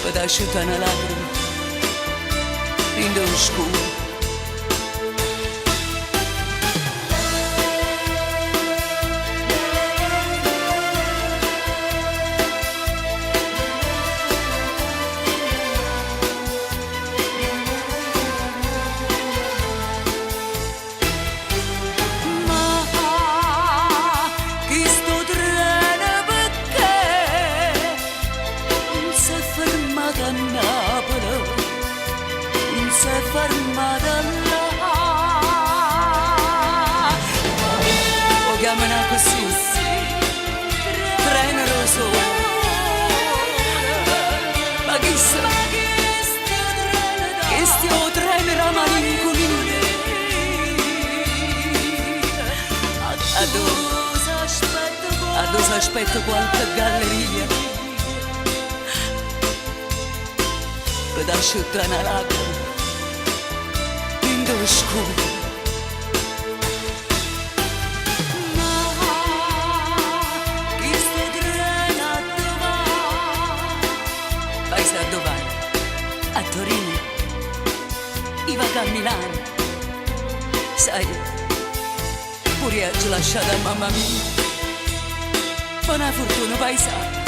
per asciugare una lacrima in oscuro. Ma chi sto treno perché non si è fermato a Napoli, non si è fermato là. Lo chiamano così, treno rosso, chissà che stiamo tremere a malinconia. Addosso aspetto qualche galleria per asciuttare una lacrima in lo scuro. A Torino, iva a Milano, sai, pure io ci ho lasciata mamma mia. Buona fortuna paesano,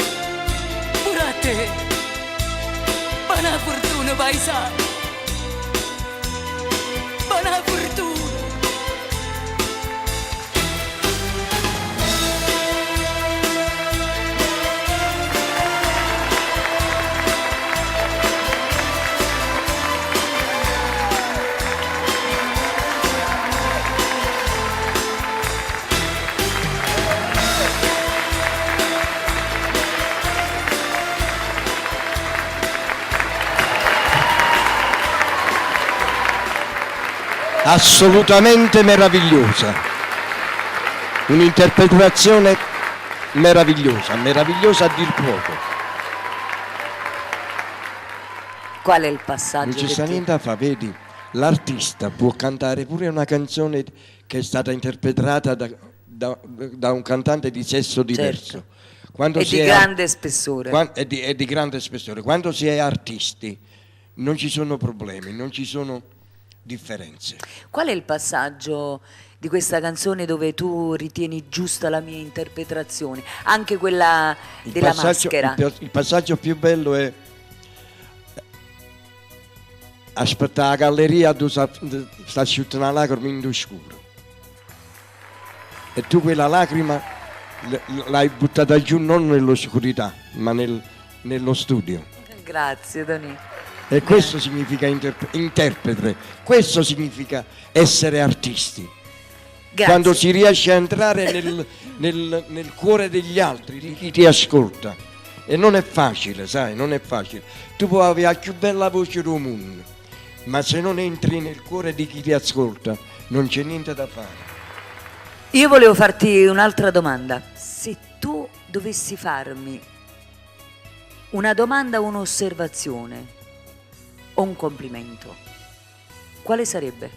pure a te, buona fortuna paesano, buona fortuna. Assolutamente meravigliosa, un'interpretazione meravigliosa, meravigliosa a dir poco. Qual è il passaggio? Non ci che sta ti- niente da fare, vedi, l'artista può cantare pure una canzone che è stata interpretata da un cantante di sesso diverso. Quando È si di è grande spessore. è di grande spessore. Quando si è artisti non ci sono problemi, non ci sono differenze. Qual è il passaggio di questa canzone dove tu ritieni giusta la mia interpretazione? Anche quella della maschera. Il passaggio più bello è aspettare la galleria dove sta asciuttando una lacrima in scuro. E tu quella lacrima l'hai buttata giù non nell'oscurità, ma nello studio. Grazie, Doni. E questo significa interprete, questo significa essere artisti. Grazie. Quando si riesce a entrare nel cuore degli altri, di chi ti ascolta. E non è facile, sai, non è facile. Tu puoi avere la più bella voce del mondo, ma se non entri nel cuore di chi ti ascolta, non c'è niente da fare. Io volevo farti un'altra domanda. Se tu dovessi farmi una domanda o un'osservazione o un complimento, quale sarebbe?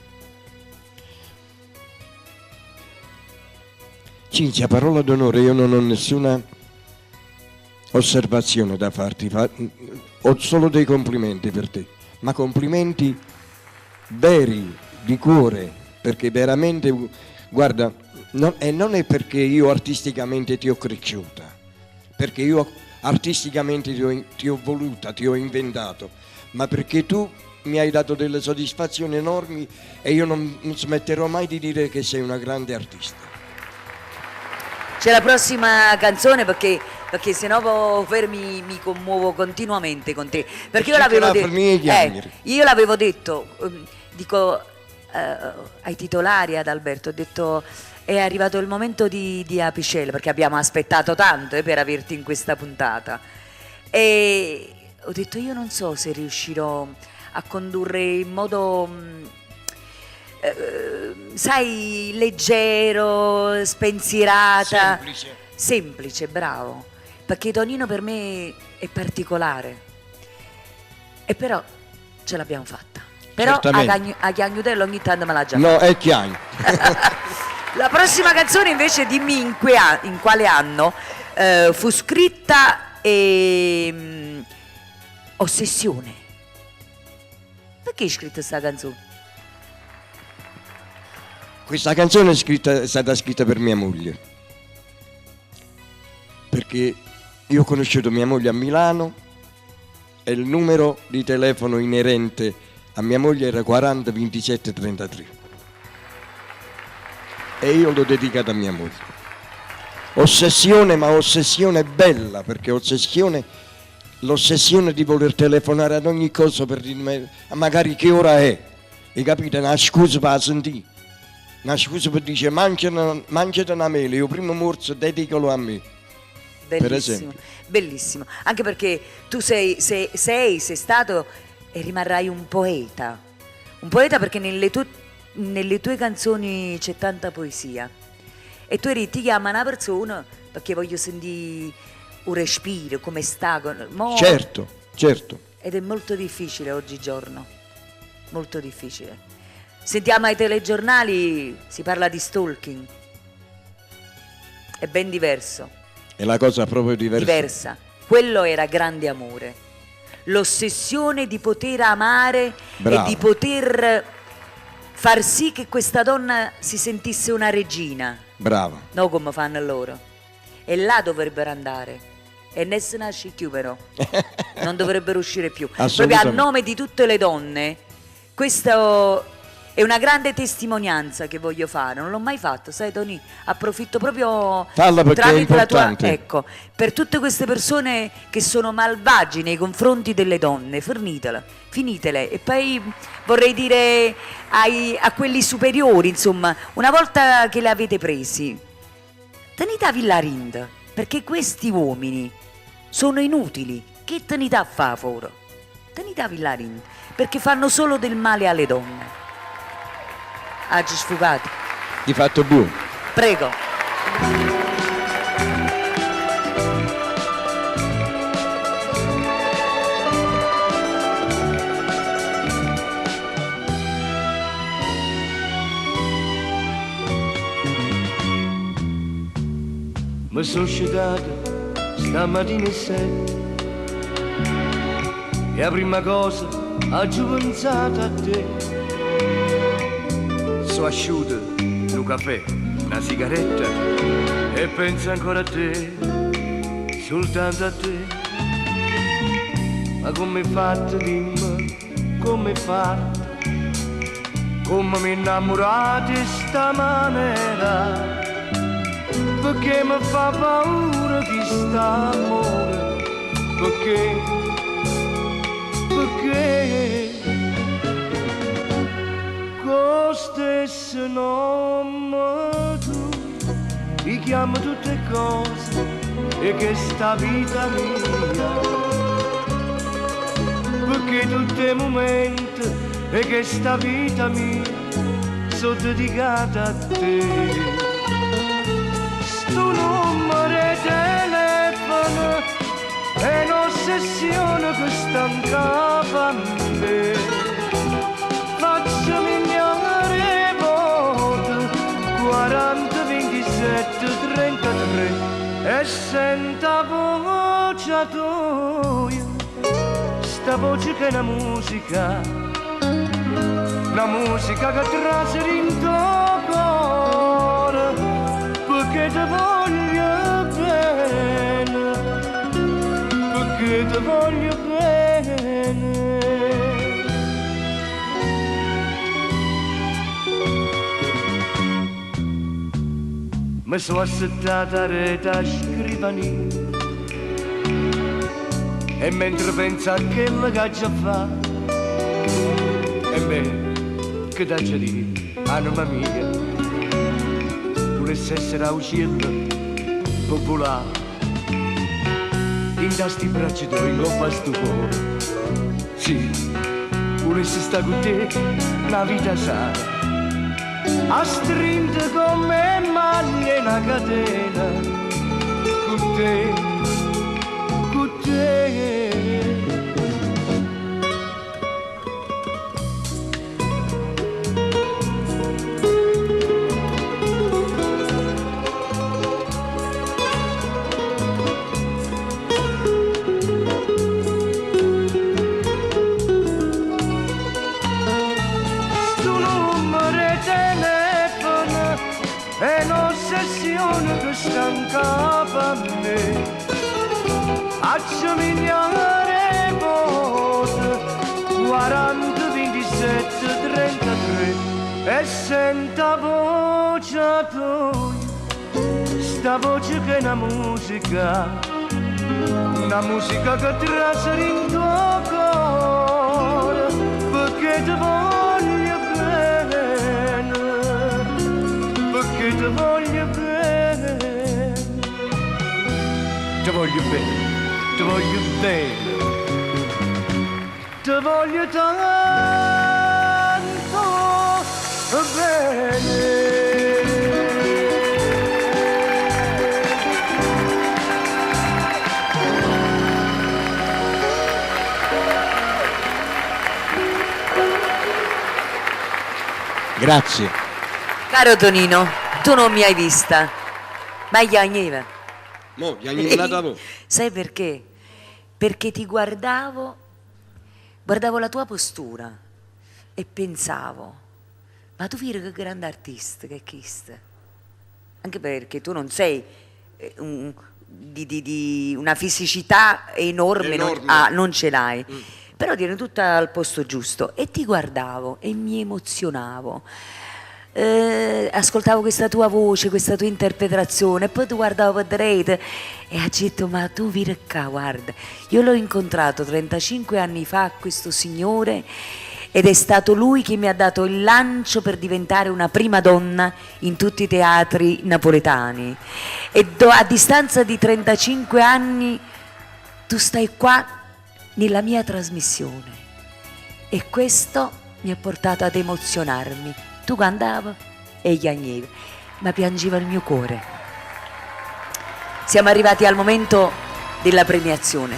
Cinzia, parola d'onore, io non ho nessuna osservazione da farti, ho solo dei complimenti per te, ma complimenti veri, di cuore, perché veramente, guarda, non è perché io artisticamente ti ho cresciuta, perché io artisticamente ti ho voluta, ti ho inventato, ma perché tu mi hai dato delle soddisfazioni enormi e io non smetterò mai di dire che sei una grande artista. C'è la prossima canzone perché sennò mi commuovo continuamente con te. Perché io l'avevo detto, dico ai titolari, ad Alberto, ho detto è arrivato il momento di Apicella, perché abbiamo aspettato tanto per averti in questa puntata. E ho detto io non so se riuscirò a condurre in modo sai, leggero, spensierata, semplice, bravo, perché Tonino per me è particolare e però ce l'abbiamo fatta, però a Chiagnutello ogni tanto me l'ha già fatta. No, è Chiagno. La prossima canzone invece dimmi in quale anno fu scritta Ossessione. Perché hai scritto questa canzone? Questa canzone è stata scritta per mia moglie, perché io ho conosciuto mia moglie a Milano e il numero di telefono inerente a mia moglie era 40 27 33 e io l'ho dedicato a mia moglie. Ossessione, ma ossessione bella, perché l'ossessione di voler telefonare ad ogni cosa per dirmi magari che ora è, e capite, una scusa per sentire, una scusa per dire mangiate una mele, io primo morso dedicalo a me. per esempio. Bellissimo, anche perché tu sei stato e rimarrai un poeta perché nelle tue canzoni c'è tanta poesia e tu ti chiama una persona perché voglio sentire un respiro, come sta. Certo. Ed è molto difficile oggigiorno, molto difficile. Sentiamo ai telegiornali, si parla di stalking, è ben diverso. È la cosa proprio diversa. Quello era grande amore, l'ossessione di poter amare. Brava. E di poter far sì che questa donna si sentisse una regina. Brava. No, come fanno loro. E là dovrebbero andare. E ne se nasce più però. Non dovrebbero uscire più. Proprio a nome di tutte le donne, questo è una grande testimonianza che voglio fare. Non l'ho mai fatto, sai Tony? Approfitto proprio Falla perché tramite è la tua... importante. Ecco, per tutte queste persone che sono malvagi nei confronti delle donne, finitele. E poi vorrei dire a quelli superiori, insomma, una volta che le avete presi, tenete a Villarind, perché questi uomini sono inutili. Che tenete a fa foro? Tenete a Villarind, perché fanno solo del male alle donne. Oggi sfugato. Di fatto buono. Prego. Mi sono scedato stamattina 7 e la prima cosa ho pensato a te. Sono asciutto, un caffè, una sigaretta e penso ancora a te, soltanto a te. Ma come hai fatto, dimmi, come hai fatto, come mi innamorati sta maniera, perché mi fa paura di sta amore, perché con stesso nome tu mi chiamo tutte cose e che sta vita mia, perché tutti i momenti e che sta vita mia sono dedicata a te. Sto numero di telefono è un'ossessione che sta in capo a me. Facciami ignare voto 40, 27, 33 e senta voce tua, sta voce che è una musica che traseri in tuo cuore, perché ti voglio bene, perché ti voglio bene. Mi sono assettata a rete a scrivania e mentre penso a quello che già fa, e me che da già dire, anima mia, volesse essere a uccello popolare, in tasti braccia tuoi in coppa sto cuore, sì, volesse stare con te una vita sana, a stringere come maglia una catena, con te, con te. È un'ossessione che sta in capo a me, acciamigliare volte 40, 27, 33 e senta voce tua, sta voce che è una musica che traseri in tuo cuore, perché ti voglio bene, perché ti voglio bene. voglio bene, ti voglio tanto bene. Grazie. Caro Tonino, tu non mi hai vista, ma gli agneva. Mo, gli agneva da voi. Sai perché? Perché ti guardavo la tua postura e pensavo, ma tu vedi che grande artista che è questo? Anche perché tu non sei di una fisicità enorme, non ce l'hai. Però tieni tutta al posto giusto e ti guardavo e mi emozionavo. Ascoltavo questa tua voce, questa tua interpretazione e poi ti guardavo per rete e ho detto ma tu vieni qua, guarda, io l'ho incontrato 35 anni fa questo signore ed è stato lui che mi ha dato il lancio per diventare una prima donna in tutti i teatri napoletani e a distanza di 35 anni tu stai qua nella mia trasmissione e questo mi ha portato ad emozionarmi. Tu cantavi e piangevi, ma piangeva il mio cuore. Siamo arrivati al momento della premiazione.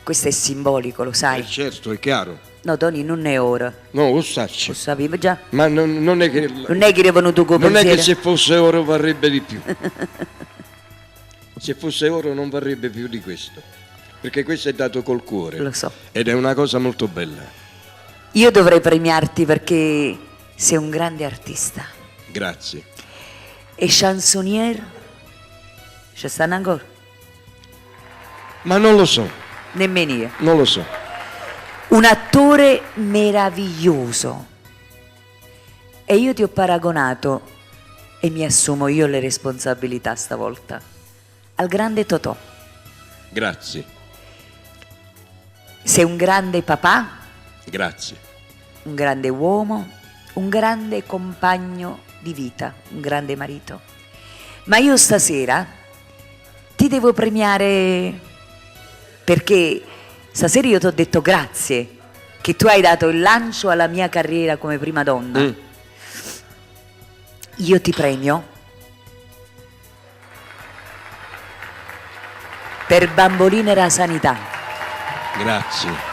Questo è simbolico, lo sai? Certo, è chiaro. No, Tony, non è ora. No, lo saccio. Lo sapevo già. Ma non è che... Non è che è venuto con Non è pensiero. che se fosse oro varrebbe di più. Se fosse oro non varrebbe più di questo. Perché questo è dato col cuore. Lo so. Ed è una cosa molto bella. Io dovrei premiarti perché sei un grande artista. Grazie. E chansonnier? Ci stanno ancora? Ma non lo so. Nemmeno io. Non lo so. Un attore meraviglioso. E io ti ho paragonato, e mi assumo io le responsabilità stavolta, al grande Totò. Grazie. Sei un grande papà, Grazie. un grande uomo, un grande compagno di vita, un grande marito. Ma io stasera ti devo premiare perché stasera io ti ho detto grazie che tu hai dato il lancio alla mia carriera come prima donna. Io ti premio per Bamboline la sanità. Grazie.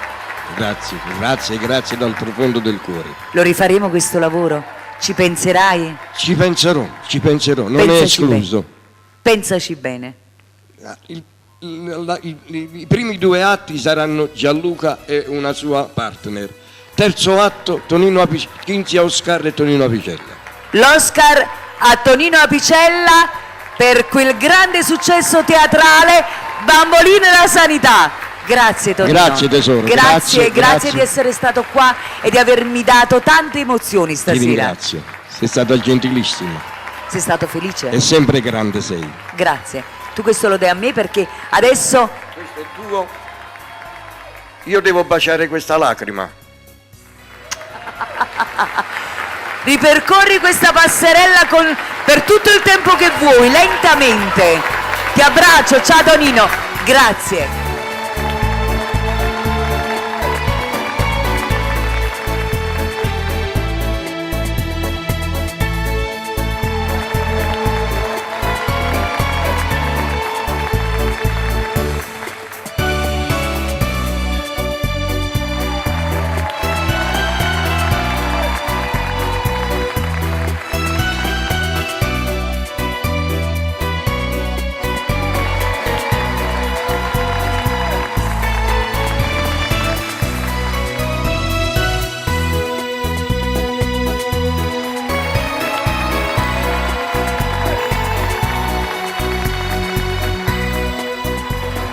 Grazie dal profondo del cuore. Lo rifaremo questo lavoro? Ci penserai? Ci penserò, non è Pensaci escluso. Pensaci bene. I primi 2 atti saranno Gianluca e una sua partner. Terzo atto, Tonino Cinzia Oscar e Tonino Apicella. L'Oscar a Tonino Apicella per quel grande successo teatrale Bamboline la sanità. Grazie Tonino. Grazie tesoro. Grazie di essere stato qua e di avermi dato tante emozioni Ti stasera. ringrazio. Sei stata gentilissima. Sei stato felice? E sempre grande sei. Grazie. Tu questo lo dai a me perché adesso Questo è tuo. Io devo baciare questa lacrima. ripercorri questa passerella per tutto il tempo che vuoi, lentamente. Ti abbraccio, ciao Tonino, grazie.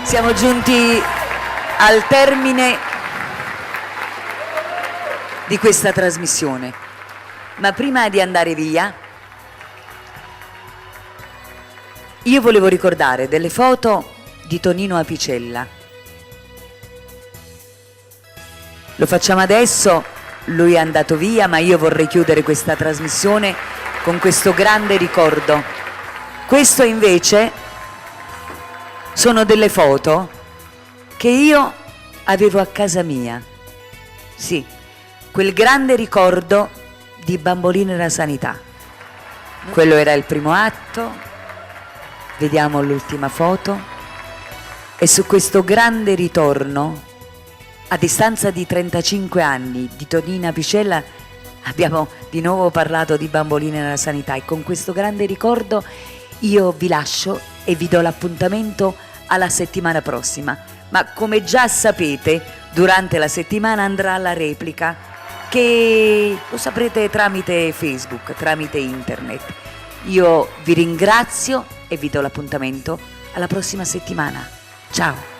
Siamo giunti al termine di questa trasmissione, ma prima di andare via io volevo ricordare delle foto di Tonino Apicella. Lo facciamo adesso, lui è andato via, ma io vorrei chiudere questa trasmissione con questo grande ricordo. Questo invece sono delle foto che io avevo a casa mia. Sì, quel grande ricordo di Bambolini nella sanità. Quello era il primo atto, vediamo l'ultima foto, e su questo grande ritorno, a distanza di 35 anni, di Tonina Picella, abbiamo di nuovo parlato di Bambolini nella sanità, e con questo grande ricordo io vi lascio e vi do l'appuntamento alla settimana prossima. Ma come già sapete, durante la settimana andrà la replica, che lo saprete tramite Facebook, tramite internet. Io vi ringrazio e vi do l'appuntamento alla prossima settimana. Ciao!